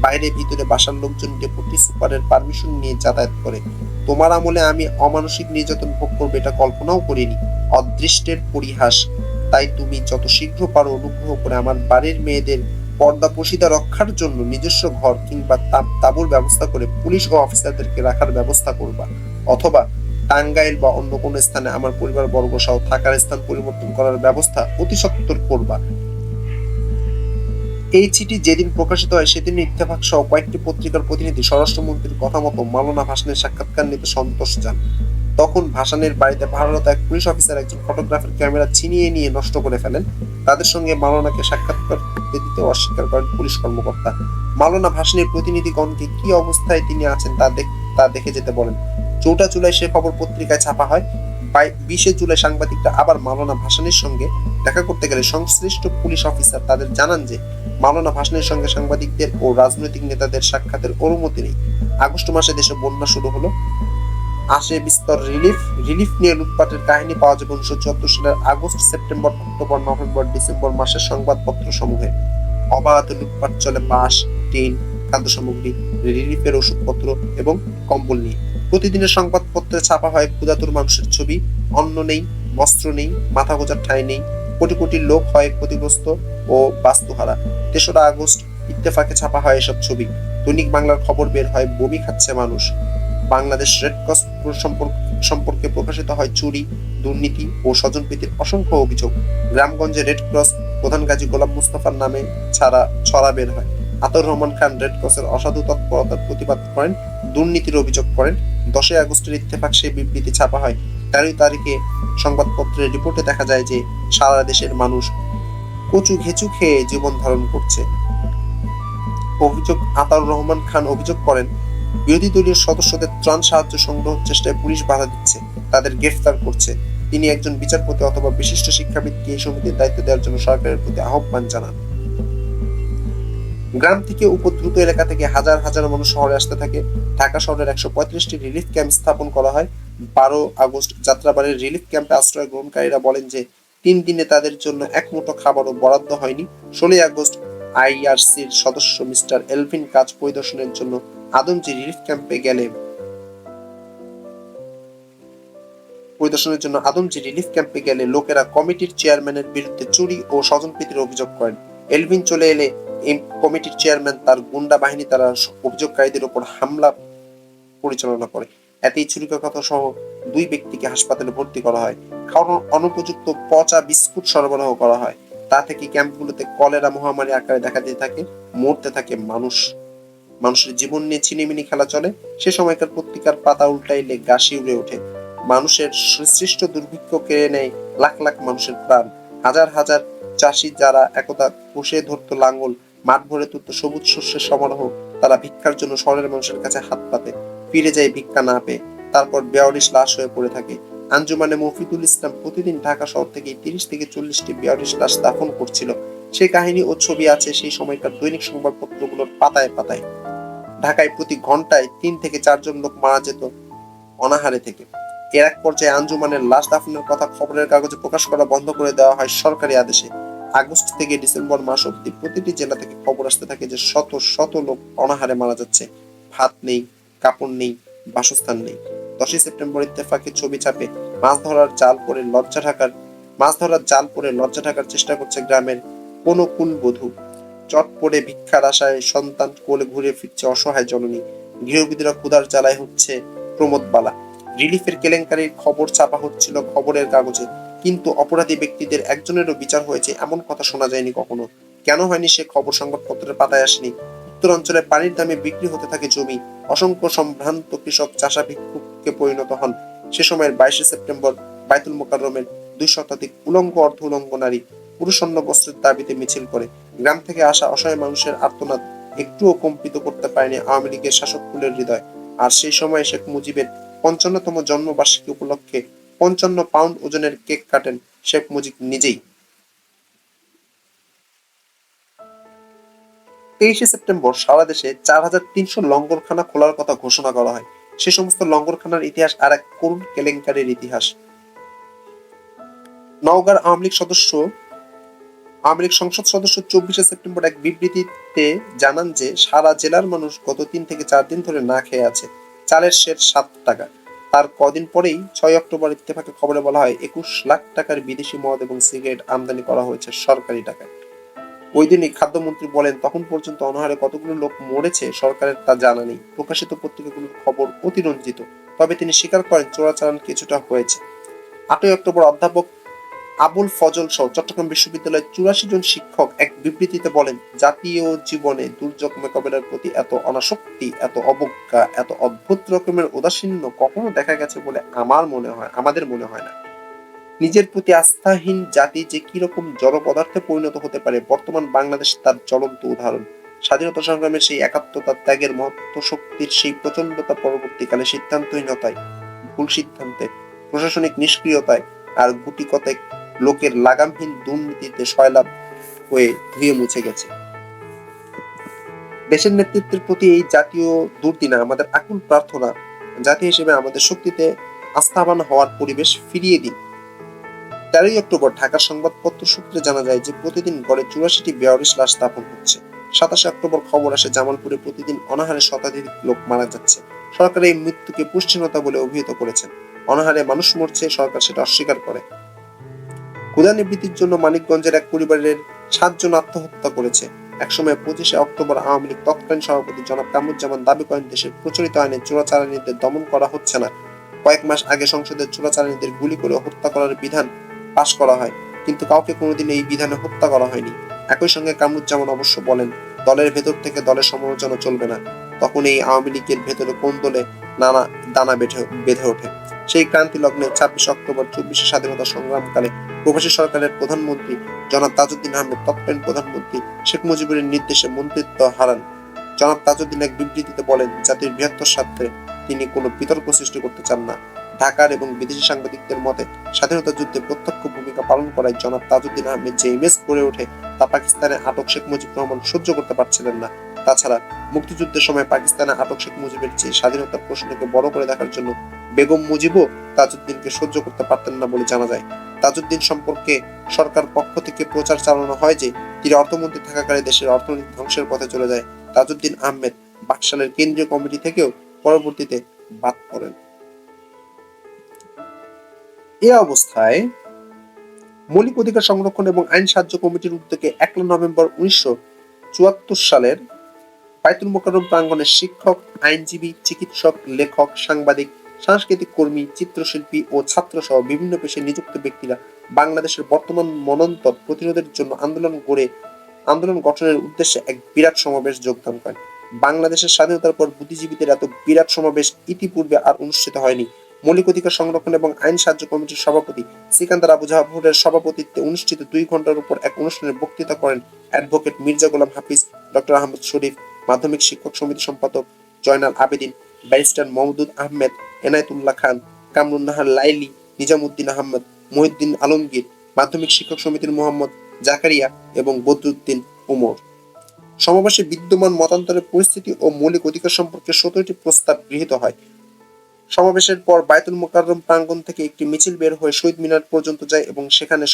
বাইরে ভিতরে বাসার লোকজন ডেপুটি সুপারের পারমিশন নিয়ে যাতায়াত করে। তোমার আমলে আমি অমানসিক নির্যাতন ভোগ করবো এটা কল্পনাও করিনি। অদৃষ্টের পরিহাস। তাই তুমি যত শীঘ্র পারো অনুগ্রহ করে আমার বাড়ির মেয়েদের পর্দাপোশিদা রক্ষার জন্য নিজস্ব ঘর কিংবা তাঁবুর ব্যবস্থা করে পুলিশ ও অফিসারদেরকে রাখার ব্যবস্থা করবা, অথবা টাঙ্গাইল বা অন্য কোনো স্থানে আমার পরিবার বর্গ সহ থাকার স্থান পরিবর্তন করার ব্যবস্থা অতি সত্বর করবা। এই চিঠি যেদিন প্রকাশিত হয় সেদিন ইত্তেফাক সহ কয়েকটি পত্রিকার প্রতিনিধি স্বরাষ্ট্রমন্ত্রীর কথা মতো মাওলানা ভাসানীর সাক্ষাৎকার নিতে সন্তোষ যান। তখন ভাসানীর বাড়িতে ভাড়ারত এক পুলিশ অফিসার একজন ফটোগ্রাফের ক্যামেরা ছিনিয়ে নিয়ে নষ্ট করে ফেলেন। তাদের সঙ্গে মাওলানাকে সাক্ষাৎকার করতে দিতে অস্বীকার করেন পুলিশ কর্মকর্তা। মাওলানা ভাসানীর প্রতিনিধিগণকে কি অবস্থায় তিনি আছেন তা দেখে যেতে বলেন। 4 জুলাই সে খবর পত্রিকায় ছাপা হয়। 20 জুলাই সাংবাদিকরা আবার মাওলানা ভাসানীর সঙ্গে দেখা করতে গেলে সংশ্লিষ্ট পুলিশ অফিসার তাদের জানান যে মাওলানা ভাসানীর সঙ্গে সাংবাদিকদের ও রাজনৈতিক নেতাদের সাক্ষাতের অনুমতি নেই। আগস্ট মাসে দেশে বন্যা শুরু হলো। আসে বিস্তর রিলিফ নিয়ে লুটপাটের কাহিনী পাওয়া যাবে 1974 সালের August, September, October, November, December মাসের সংবাদপত্র সমূহে। অবাধ লুটপাট চলে বাঁশ, টিন, খাদ্য সামগ্রী, রিলিফের ওষুধপত্র এবং কম্বল নিয়ে। প্রতিদিনের সংবাদপত্রে ছাপা হয় ক্ষুধাতুর মানুষের ছবি। অন্ন নেই, বস্ত্র নেই, মাথা গোজার ঠাঁই নেই। কোটি কোটি লোক হয় ক্ষতিগ্রস্ত ও বাস্তুহারা। 3রা আগস্ট ইত্তেফাকে ছাপা হয় এসব ছবি। দৈনিক বাংলার খবর বের হয় বমি খাচ্ছে মানুষ। বাংলাদেশ রেড ক্রস সম্পর্কে প্রকাশিত হয় চুরি, দুর্নীতি ও স্বজনপ্রীতির অসংখ্য অভিযোগ। গ্রামগঞ্জে রেড ক্রস প্রধান গাজী গোলাম মুস্তাফার নামে ছড়া বের হয়। আতাউর রহমান খান রেড ক্রসের অসাধু তৎপরতার প্রতিবাদ করেন, দুর্নীতির অভিযোগ করেন। 10 আগস্টের ইত্তেফাক সেই বিবৃতি ছাপা হয়। 13 তারিখে সংবাদপত্রের রিপোর্টে দেখা যায় যে সারা দেশের মানুষ কচু ঘেঁচু খেয়ে জীবন ধারণ করছে। আতাউর রহমান খান অভিযোগ করেন, বিরোধী দলীয় সদস্যদের ত্রাণ সাহায্য সংগ্রহ চেষ্টায় পুলিশ বাধা দিচ্ছে, তাদের গ্রেফতার করছে। তিনি একজন বিচারপতি অথবা বিশিষ্ট শিক্ষাবিদকে এই সমিতির দায়িত্ব দেওয়ার জন্য সরকারের প্রতি আহ্বান জানান। গ্রাম থেকে উপদ্রুত এলাকা থেকে হাজার হাজার মানুষ শহরে আসতে থাকে। ঢাকা শহরের 135টি রিলিফ ক্যাম্প স্থাপন করা হয়। 12 আগস্ট যাত্রাবাড়ির রিলিফ ক্যাম্পে আশ্রয় গ্রহণকারীরা বলেন যে 3 দিনে তাদের জন্য এক মুঠো খাবারও বরাদ্দ হয়নি। 16 আগস্ট আইআরসির সদস্য মিস্টার এলভিন কাজ পরিদর্শনের জন্য আদমজি রিলিফ ক্যাম্পে গেলে লোকেরা কমিটির চেয়ারম্যানের বিরুদ্ধে চুরি ও স্বজনপ্রীতির অভিযোগ করেন। এলভিন চলে এলে এই কমিটির চেয়ারম্যান তার গুন্ডা বাহিনী তারা অভিযোগকারীদের উপর হামলা পরিচালনা করে। এতেই ছুরিকাঘাত সহ 2 ব্যক্তিকে হাসপাতালে ভর্তি করা হয়। খাওয়ানোর অনুপযুক্ত পচা বিস্কুট সরবরাহ করা হয়। তা থেকে ক্যাম্পগুলোতে কলেরা মহামারী আকারে দেখা দিতে থাকে। মরতে থাকে মানুষের জীবন নিয়ে ছিনিমিনি খেলা চলে। সে সময়কার পত্রিকার পাতা উল্টাইলে গাছি উড়ে ওঠে। মানুষের সৃষ্ট দুর্ভিক্ষ কেড়ে নেয় লাখ লাখ মানুষের প্রাণ। হাজার হাজার চাষি যারা একদা বসে ধরত লাঙ্গল, মাঠ ভরে তুলত সবুজ শস্যের সমারোহ, তারা ভিক্ষার জন্য শহরের মানুষের কাছে হাত পাতে, ফিরে যায় ভিক্ষা না পেয়ে। তারপর বেওয়ারিশ লাশ হয়ে পড়ে থাকে। আঞ্জুমানে মফিদুল ইসলাম প্রতিদিন ঢাকা শহর থেকে 30 থেকে 40টি বেওয়ারিশ লাশ দাফন করছিল। সেই কাহিনী ও ছবি আছে সেই সময়কার দৈনিক সংবাদপত্রগুলোর পাতায় পাতায়। ঢাকায় প্রতি ঘন্টায় 3 থেকে 4 জন লোক মারা যেত অনাহারে থেকে। এর এক পর্যায়ে আঞ্জুমানের লাশ দাফনের কথা খবরের কাগজে প্রকাশ করা বন্ধ করে দেওয়া হয় সরকারি আদেশে। আগস্ট থেকে ডিসেম্বর মাস অব্দি প্রতিটি জেলা থেকে খবর আসতে থাকে যে শত শত লোক অনাহারে মারা যাচ্ছে। ভাত নেই, কাপড় নেই, বাসস্থান নেই। 10ই সেপ্টেম্বর ইত্তেফাকে ছবি ছাপে মাছ ধরার জাল পরে লজ্জা ঢাকার চেষ্টা করছে গ্রামের কোন কুলবধূ। চট পড়ে ভিক্ষার আশায় সন্তান কোলে ঘুরে ফিরছে অসহায় জননী। গৃহবধূরা ক্ষুধার জ্বালায় হচ্ছে প্রমোদবালা। রিলিফের কেলেঙ্কারির খবর ছাপা হচ্ছিল খবরের কাগজে, কিন্তু অপরাধী ব্যক্তিদের একজনেরও বিচার হয়েছে এমন কথা শোনা যায়নি কখনো। কেন হয়নি সে খবর সংবাদপত্রের পাতায় আসেনি? উত্তরাঞ্চলে পানির দামে বিক্রি হতে থাকে জমি। অসংখ্য সম্ভ্রান্ত কৃষক চাষা ভিক্ষুকে পরিণত হন। সে সময়ের 22শে সেপ্টেম্বর বায়তুল মোকাররমের 2 শতাধিক উলঙ্গ অর্ধ উলঙ্গ নারী পুরুষন্য বস্ত্রের দাবিতে মিছিল করে। গ্রাম থেকে আসা অসহায় মানুষের আর্তনাদ একটুও কম্পিত করতে পারেনি আওয়ামী লীগের শাসককুলের হৃদয়। আর সেই সময় শেখ মুজিবের 55তম জন্মবার্ষিকী উপলক্ষে 55 পাউন্ড ওজনের কেক কাটেন শেখ মুজিব নিজেই। 23শে সেপ্টেম্বর সারা দেশে 4300 লঙ্গরখানা খোলার কথা ঘোষণা করা হয়। সে সমস্ত লঙ্গরখানার ইতিহাস আর এক করুণ কেলেঙ্কারির ইতিহাস। নওগাঁর আওয়ামী লীগ সংসদ সদস্য 24শে সেপ্টেম্বর এক বিবৃতিতে জানান যে সারা জেলার মানুষ গত 3 থেকে 4 দিন ধরে না খেয়ে আছে। চালের সের 7 টাকা। তার কদিন পরেই 6 অক্টোবর ইত্তেফাকে খবরে বলা হয় 21 লাখ টাকার বিদেশি মদ এবং সিগারেট আমদানি করা হয়েছে সরকারি টাকায়। ওই দিনই খাদ্যমন্ত্রী বলেন, তখন পর্যন্ত অনাহারে কতগুলো লোক মরেছে সরকারের তা জানা নেই। প্রকাশিত পত্রিকাগুলোর খবর অতিরঞ্জিত, তবে তিনি স্বীকার করেন চোরাচালান কিছুটা হয়েছে। 8ই অক্টোবর অধ্যাপক আবুল ফজল সহ চট্টগ্রাম বিশ্ববিদ্যালয়ের 84 জন শিক্ষক এক বিবৃতিতে বলেন, জাতীয় জীবনে দুর্যোগ মোকাবেলার প্রতি এত অনাসক্তি, এত অবজ্ঞা, এত অদ্ভুত রকমের উদাসীন্য কখনো দেখা গেছে বলে আমাদের মনে হয় না। নিজের প্রতি আস্থাহীন জাতি যে কিরকম জড় পদার্থে পরিণত হতে পারে, বর্তমান বাংলাদেশ তার জ্বলন্ত উদাহরণ। স্বাধীনতা সংগ্রামের সেই একাত্মতা, ত্যাগের মহত্ব, শক্তির সেই প্রচন্ডতা পরবর্তীকালে সিদ্ধান্তহীনতায়, ভুল সিদ্ধান্তে, প্রশাসনিক নিষ্ক্রিয়তায় আর গুটি কতেক লোকের লাগামহীন দুর্নীতিতে সয়লাব হয়ে ধুয়ে মুছে গেছে। দেশের নেতৃত্বের প্রতি এই জাতীয় দুর্দিনে আমাদের আকুল প্রার্থনা, জাতি হিসেবে আমাদের শক্তিতে আস্থাবান হওয়ার পরিবেশ ফিরিয়ে দিন। 13ই অক্টোবর ঢাকার সংবাদপত্র সূত্রে জানা যায় যে প্রতিদিন গড়ে 84টি বেওয়ারিশ লাশ দাফন হচ্ছে। 27শে অক্টোবর খবর আসে জামালপুরে প্রতিদিন অনাহারে শতাধিক লোক মারা যাচ্ছে। সরকার এই মৃত্যুকে পুষ্টিহীনতা বলে অভিহিত করেছেন। অনাহারে মানুষ মরছে, সরকার সেটা অস্বীকার করে। ক্ষুধা নিবৃত্তির জন্য মানিকগঞ্জের এক পরিবারের 7 জন আত্মহত্যা করেছে। একসময় 25শে অক্টোবর আওয়ামী লীগ তৎকালীন সভাপতি জনাব কামরুজ্জামান দাবি করেন, দেশের প্রচলিত আইনে চোরাচালানিদের দমন করা হচ্ছে না। কয়েক মাস আগে সংসদে চোরাচালানিদের গুলি করে হত্যা করার বিধান পাশ করা হয়, কিন্তু কাউকে কোনোদিন এই বিধানে হত্যা করা হয়নি। একই সঙ্গে কামরুজ্জামান অবশ্য বলেন, দলের ভেতর থেকে দলের সমালোচনা চলবে না। তখন এই আওয়ামী লীগের ভেতরে কোন দলে নানা দানা বেঁধে ওঠে। সেই ক্রান্তি লগ্নে 26 অক্টোবর 24শে স্বাধীনতা সংগ্রামকালে প্রবাসী সরকারের প্রধানমন্ত্রী জনাব তাজউদ্দিন আহমেদ তৎকালীন প্রধানমন্ত্রী শেখ মুজিবুর নির্দেশে মন্ত্রিত্ব হারান। জনাব তাজউদ্দিন এক বিবৃতিতে বলেন, জাতির বৃহত্তর স্বার্থে তিনি কোনো বিতর্ক সৃষ্টি করতে চান না। ঢাকার এবং বিদেশি সাংবাদিকদের মতে স্বাধীনতা যুদ্ধে প্রত্যক্ষ ভূমিকা পালন করায় জনাব তাজউদ্দিন আহমেদ যে ইমেজ গড়ে ওঠে তা পাকিস্তানে আটক শেখ মুজিবুর রহমান সহ্য করতে পারছিলেন না। তাছাড়া মুক্তিযুদ্ধের সময় পাকিস্তানে আটক শেখ মুজিবের চেয়ে স্বাধীনতার প্রশ্নকে বড় করে দেখার জন্য বেগম মুজিবও তাজউদ্দিনকে সহ্য করতে পারতেন না বলে জানা যায়। তাজউদ্দিন সম্পর্কে সরকার পক্ষ থেকে প্রচার চালানো হয় যে তিনি অর্থমন্ত্রী থাকাকালে দেশের অর্থনীতি ধ্বংসের পথে চলে যায়। তাজউদ্দিন আহমেদ বাকশালের কেন্দ্রীয় কমিটি থেকেও পরবর্তীতে বাদ পড়েন। এ অবস্থায় মৌলিক অধিকার সংরক্ষণ এবং আইন সাহায্য কমিটির উদ্যোগে 1 নভেম্বর 1974 সালের বায়তুল মোকাররম প্রাঙ্গণে শিক্ষক, আইনজীবী, চিকিৎসক, লেখক, সাংবাদিক, সাংস্কৃতিক কর্মী, চিত্রশিল্পী ও ছাত্র সহ বিভিন্ন পেশায় নিযুক্ত ব্যক্তিরা বাংলাদেশের বর্তমান মন্বন্তর প্রতিরোধের জন্য আন্দোলন গঠনের উদ্দেশ্যে এক বিরাট সমাবেশ যোগদান করেন। বাংলাদেশের স্বাধীনতার পর বুদ্ধিজীবীদের এত বিরাট সমাবেশ ইতিপূর্বে আর অনুষ্ঠিত হয়নি। মৌলিক অধিকার সংরক্ষণ এবং আইন সাহায্য কমিটির সভাপতি সিকান্দার আবু জাফরের সভাপতিত্বে অনুষ্ঠিত 2 ঘন্টার উপর এক অনুষ্ঠানে বক্তৃতা করেন অ্যাডভোকেট মির্জা গোলাম হাফিজ, ডক্টর আহমদ শরীফ, মাধ্যমিক শিক্ষক সমিতি সম্পাদক জয়নাল আবেদিন, ব্যারিস্টার মওদুদ আহমেদ, এনায়েতুল্লাহ খান, কামরুন নাহার লাইলি, নিজামুদ্দিন আহমদ, মহিউদ্দিন আলমগীর, মাধ্যমিক শিক্ষক সমিতির মোহাম্মদ জাকারিয়া এবং বদরুদ্দিন ওমর। সমাবেশে বিদ্যমান মতান্তরের পরিস্থিতি ও মৌলিক অধিকার সম্পর্কে 17টি প্রস্তাব গৃহীত হয়। সমাবেশের পর বায়তুল মোকাররম প্রাঙ্গণ থেকে একটি মিছিল বের হয়ে শহীদ মিনার পর্যন্ত যায় এবং সেখানে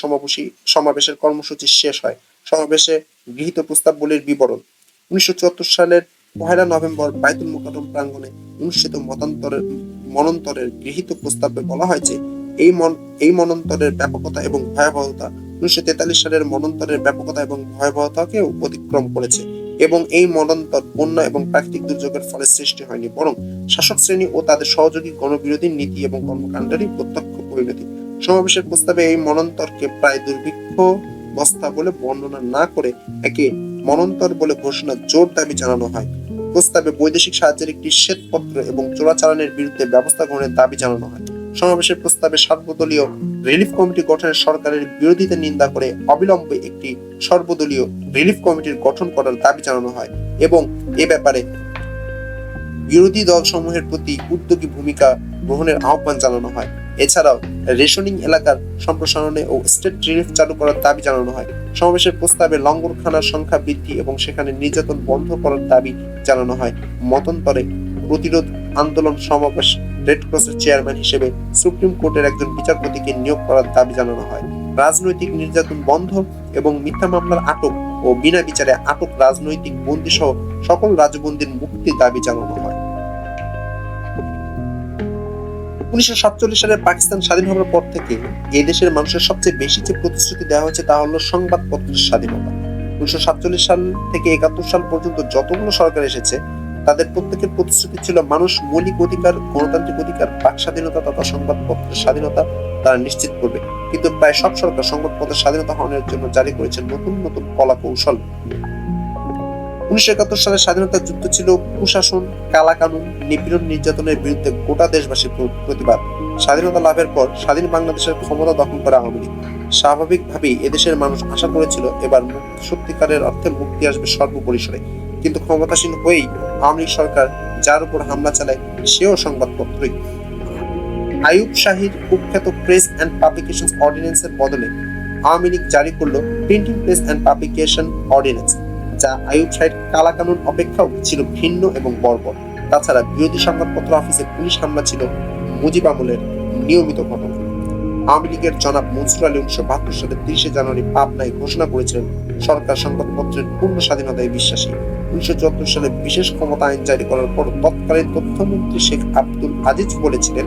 সমাবেশের কর্মসূচি শেষ হয়। সমাবেশে গৃহীত প্রস্তাবগুলির বিবরণ: 1974 সালের 1 নভেম্বর বায়তুল মোকাররম প্রাঙ্গণে অনুষ্ঠিত মনন্তরের গৃহীত প্রস্তাবে বলা হয় যে এই মনন্তরের ব্যাপকতা এবং ভয়াবহতা 1943 সালের মনন্তরের ব্যাপকতা এবং ভয়াবহতাকেও অতিক্রম করেছে এবং এই মনন্তর বন্যা এবং প্রাকৃতিক দুর্যোগের ফলে সৃষ্টি হয়নি, বরং শাসক শ্রেণী ও তাদের সহযোগী গণবিরোধী নীতি এবং কর্মকাণ্ডেরই প্রত্যক্ষ পরিণতি। সমাবেশের প্রস্তাবে এই মনন্তরকে প্রায় দুর্ভিক্ষবস্থা বলে বর্ণনা না করে একে মনন্তর বলে ঘোষণা জোর দাবি জানানো হয়। প্রস্তাবে বৈদেশিক সাহায্যের একটি শ্বেতপত্র এবং চোরাচালানের বিরুদ্ধে ব্যবস্থা গ্রহণের দাবি জানানো হয়। সমাবেশের প্রস্তাবে সর্বদলীয় রিলিফ কমিটি গঠনের সরকারের বিরোধিতা নিন্দা করে অবিলম্বে একটি সর্বদলীয় রিলিফ কমিটির গঠন করার দাবি জানানো হয় এবং এ ব্যাপারে বিরোধী দলসমূহের প্রতি উদ্যোগী ভূমিকা গ্রহণের আহ্বান জানানো হয়। এছাড়াও রেশনিং এলাকার সম্প্রসারণে ও স্টেট রিলিফ চালু করার দাবি জানানো হয়। সমাবেশের প্রস্তাবে লঙ্গরখানার সংখ্যা বৃদ্ধি এবং সেখানে নির্যাতন বন্ধ করার দাবি জানানো হয়। মতান্তরে প্রতিরোধ আন্দোলন সমাবেশ রেড ক্রসের চেয়ারম্যান হিসেবে সুপ্রিম কোর্টের একজন বিচারপতিকে নিয়োগ করার দাবি জানানো হয়। রাজনৈতিক নির্যাতন বন্ধ এবং মিথ্যা মামলার আটক ও বিনা বিচারে আটক রাজনৈতিক বন্দী সহ সকল রাজবন্দীর মুক্তির দাবি জানানো হয়। 1947 সালে পাকিস্তান স্বাধীন হওয়ার পর থেকে এই দেশের মানুষের সবচেয়ে বেশি যে প্রতিশ্রুতি দেওয়া হয়েছে তা হলো সংবাদপত্রের স্বাধীনতা। 1947 সাল থেকে 71 সাল পর্যন্ত যতগুলো সরকার এসেছে তাদের প্রত্যেকের প্রতিশ্রুতি ছিল মানুষ মৌলিক অধিকার, গণতান্ত্রিক অধিকার, বাক স্বাধীনতা তথা সংবাদপত্রের স্বাধীনতা তারা নিশ্চিত করবে। কিন্তু প্রায় সব সরকার সংবাদপত্রের স্বাধীনতা হরণের জন্য জারি করেছে নতুন নতুন কলা কৌশল। 1971 সালের স্বাধীনতা যুদ্ধ ছিল কুশাসন, কালাকানুন, নিপীড়ন, নির্যাতনের বিরুদ্ধে গোটা দেশবাসীর প্রতিবাদ। স্বাধীনতা লাভের পর স্বাধীন বাংলাদেশের ক্ষমতা দখল করে আওয়ামী লীগ। স্বাভাবিকভাবেই এদেশের মানুষ আশা করেছিল এবার সত্যিকারের অর্থে মুক্তি আসবে সর্বপরিসরে, কিন্তু ক্ষমতাসীন হয়েই আওয়ামী লীগ সরকার যার উপর হামলা চালায় সেও সংবাদপত্রই। আইয়ুব শাহীর কুখ্যাত প্রেস অ্যান্ড পাবলিকেশন অর্ডিন্যান্সের বদলে আওয়ামী লীগ জারি করলো printing press and publication ordinance, যা আইয়ুব শাহীর কালাকানুন অপেক্ষাও ছিল ভিন্ন এবং বর্বর। তাছাড়া বিরোধী সংবাদপত্র অফিসে পুলিশ হামলা ছিল মুজিব আমলের নিয়মিত ঘটনা। আওয়ামী লীগের জনাব মনসুর আলী 1972 সালের 30 জানুয়ারি পাবনায় ঘোষণা করেছিলেন সরকার সংবাদপত্রের পূর্ণ স্বাধীনতায় বিশ্বাসী। 1974 সালে বিশেষ ক্ষমতা আইন জারি করার পর তৎকালীন তথ্যমন্ত্রী শেখ আব্দুল আজিজ বলেছিলেন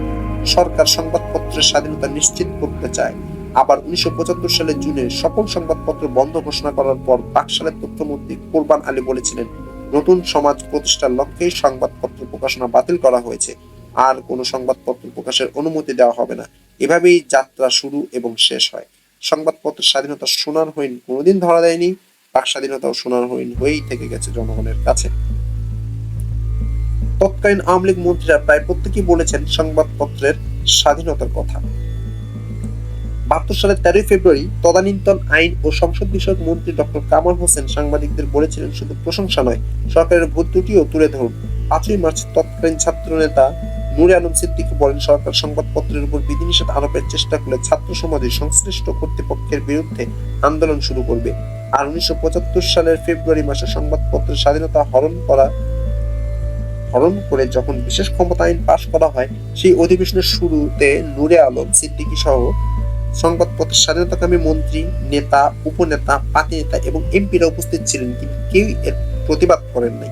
সরকার সংবাদপত্রের স্বাধীনতা নিশ্চিত করতে চায়। আবার 1975 সালের জুনে সকল সংবাদপত্র বন্ধ ঘোষণা করার পর বাকশালের তথ্যমন্ত্রী কোরবান আলী বলেছিলেন নতুন সমাজ প্রতিষ্ঠার লক্ষ্যেই সংবাদপত্র প্রকাশনা বাতিল করা হয়েছে, আর কোনো সংবাদপত্র প্রকাশের অনুমতি দেওয়া হবে না। এভাবেই যাত্রা শুরু এবং শেষ হয়। সংবাদপত্রের স্বাধীনতা সোনার হরিণ কোনোদিন ধরা দেয়নি, বাক স্বাধীনতাও সোনার হরিণ হয়েই থেকে গেছে জনগণের কাছে। তৎকালীন আওয়ামী লীগ মন্ত্রীরা প্রায় প্রত্যেকেই বলেছেন সংবাদপত্রের স্বাধীনতার কথা। 72 সালের 13 ফেব্রুয়ারি তদানীন্তন আইন ও সংসদ বিষয়ক মন্ত্রী ডক্টর কামাল হোসেন সাংবাদিকদের বলেছিলেন শুধু প্রশংসা নয়, সরকারের ভুল ত্রুটিও তুলে ধরুন। 5 মার্চ তৎকালীন ছাত্র নেতা নূরে আলম সিদ্দিকী বলেন সরকার সংবাদপত্রের উপর বিধিনিষেধ আরোপের চেষ্টা করলে ছাত্র সমাজের সংশ্লিষ্ট কর্তৃপক্ষের বিরুদ্ধে আন্দোলন শুরু করবে। আর 1975 সালের ফেব্রুয়ারি মাসে সংবাদপত্রের স্বাধীনতা হরণ করে যখন বিশেষ ক্ষমতা আইন পাশ করা হয়, সেই অধিবেশনের শুরুতে নূরে আলম সিদ্দিকী সহ সংবাদপত্রের স্বাধীনতাকামী মন্ত্রী, নেতা, উপনেতা, পার্টি নেতা এবং এমপিরা উপস্থিত ছিলেন, কিন্তু কেউই এর প্রতিবাদ করেন নাই।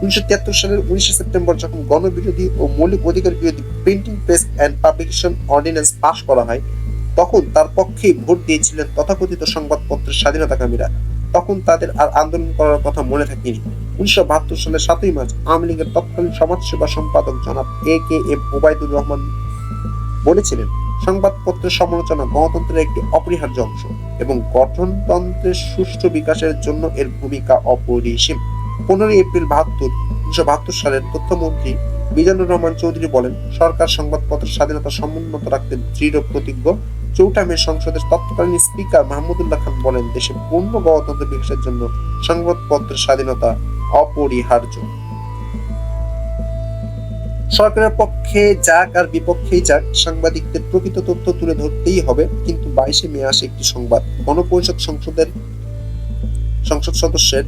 1973 সালের 19 সেপ্টেম্বর যখন গণবিরোধী ও মৌলিক অধিকার বিরোধী printing press and publication ordinance পাশ করা হয়, তখন তার পক্ষেই ভোট দিয়েছিলেন তথাকথিত সংবাদপত্রের স্বাধীনতাকামীরা। তখন তাদের আর আন্দোলন করার কথা মনে থাকেনি। 1972 সালের 7 মার্চ আওয়ামী লীগের তৎকালীন সমাজসেবা সম্পাদক জনাব এ.কে.এম. ওবায়দুর রহমান বলেছিলেন সংবাদপত্রের সমালোচনা গণতন্ত্রের একটি অপরিহার্য অংশ এবং গঠনতন্ত্রের সুষ্ঠু বিকাশের জন্য এর ভূমিকা অপরিসীম। 15 এপ্রিল 1972 সালের তথ্যমন্ত্রী মিজানুর রহমান চৌধুরী বলেন সরকার সংবাদপত্রের স্বাধীনতা সমুন্নত রাখতে দৃঢ় প্রতিজ্ঞ। 4 মে সংসদের তৎকালীন স্পিকার মাহমুদুল্লাহ খান বলেন দেশে পূর্ণ গণতন্ত্র বিকাশের জন্য সংবাদপত্রের স্বাধীনতা অপরিহার্য। সরকারের পক্ষে যাক আর বিপক্ষেই যাক, সাংবাদিকদের প্রকৃত তথ্য তুলে ধরতেই হবে। কিন্তু 22 মে আসে একটি সংবাদ, গণপরিষদ সংসদ সদস্যের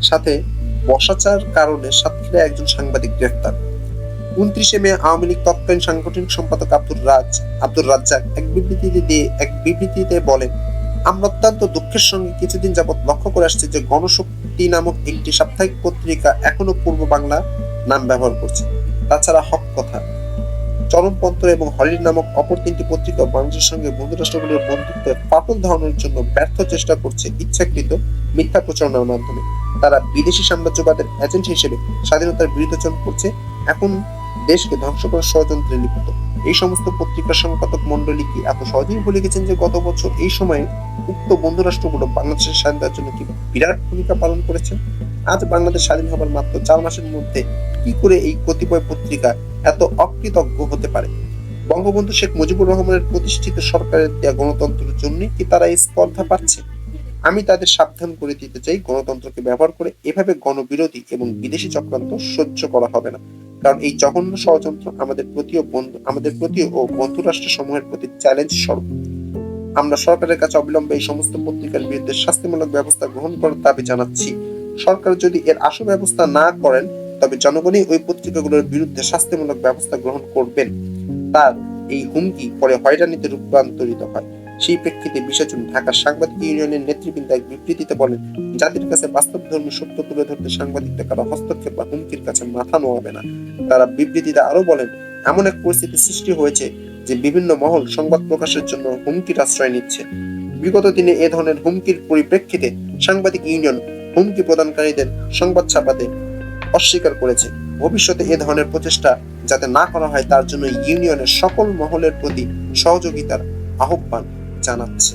সাথে বসাচার কারণে সাতক্ষীরায় একজন সাংবাদিক গ্রেফতার। 29 মে আওয়ামী লীগ তৎকালীন সাংগঠনিক সম্পাদক আব্দুর রাজ্জাক এক বিবৃতিতে বলেন, আমরা অত্যন্ত দুঃখের সঙ্গে কিছুদিন যাবৎ লক্ষ্য করে আসছি যে গণশক্তি নামক একটি সাপ্তাহিক পত্রিকা এখনো পূর্ব বাংলা নাম ব্যবহার করছে। তাছাড়া হক কথা, চরমপত্র এবং হরিণ নামক অপর 3টি পত্রিকা বাংলাদেশের সঙ্গে বন্ধু রাষ্ট্রগুলোর বন্ধুত্বের ফাটল ধরানোর জন্য ব্যর্থ চেষ্টা করছে ইচ্ছাকৃত মিথ্যা প্রচারণার মাধ্যমে। তারা বিদেশি সাম্রাজ্যবাদের এজেন্ট হিসেবে স্বাধীনতার বিরুদ্ধাচরণ করছে, এখন দেশকে ধ্বংস করার ষড়যন্ত্রে লিপ্ত। এই সমস্ত পত্রিকার সম্পাদক মন্ডলী কি এত সহজেই ভুলে গেছেন যে গত বছর এই সময়ে উক্ত বন্ধু রাষ্ট্রগুলো বাংলাদেশের স্বাধীনতার জন্য কি বিরাট ভূমিকা পালন করেছে? আজ বাংলাদেশ স্বাধীন হবার মাত্র 4 মাসের মধ্যে কি করে এই কতিপয় পত্রিকা এত অকৃতজ্ঞ হতে পারে? বঙ্গবন্ধু শেখ মুজিবুর রহমানের প্রতিষ্ঠিত সরকারের দেয়া গণতন্ত্রের জন্য কি তারা এই স্পর্ধা পাচ্ছে? আমি তাদের সাবধান করে দিতে চাই, গণতন্ত্রকে ব্যবহার করে এভাবে গণবিরোধী এবং বিদেশি চক্রান্ত সহ্য করা হবে না। কারণ এই জঘন্য ষড়যন্ত্র আমাদের প্রতি ও বন্ধু রাষ্ট্র সমূহের প্রতি চ্যালেঞ্জ স্বরূপ। আমরা সরকারের কাছে অবিলম্বে এই সমস্ত পত্রিকার বিরুদ্ধে শাস্তিমূলক ব্যবস্থা গ্রহণ করার দাবি জানাচ্ছি। সরকার যদি এর আশু ব্যবস্থা না করেন তবে জনগণই ওই পত্রিকাগুলোর বিরুদ্ধে শাস্তিমূলক ব্যবস্থা গ্রহণ করবেন। তার এই হুমকি পরে হয়রানিতে রূপান্তরিত হয়। সেই প্রেক্ষিতে বিষয়জন ঢাকা সাংবাদিক ইউনিয়নের নেতৃবৃন্দ এক বিবৃতিতে বলেন, জাতির কাছে বাস্তবধর্মী সত্য তুলে ধরতে সাংবাদিকদের কারো হস্তক্ষেপ বা হুমকির কাছে মাথা নোয়াবে না। তারা বিবৃতিতে আরো বলেন, এমন এক পরিস্থিতি সৃষ্টি হয়েছে যে বিভিন্ন মহল সংবাদ প্রকাশের জন্য হুমকির আশ্রয় নিচ্ছে। বিগত দিনে এ ধরনের হুমকির পরিপ্রেক্ষিতে সাংবাদিক ইউনিয়ন হুমকি প্রদানকারীদের সংবাদ ছাপাতে অস্বীকার করেছে। ভবিষ্যতে এ ধরনের প্রচেষ্টা যাতে না করা হয় তার জন্য ইউনিয়নের সকল মহলের প্রতি সহযোগিতার আহ্বান জানাচ্ছে।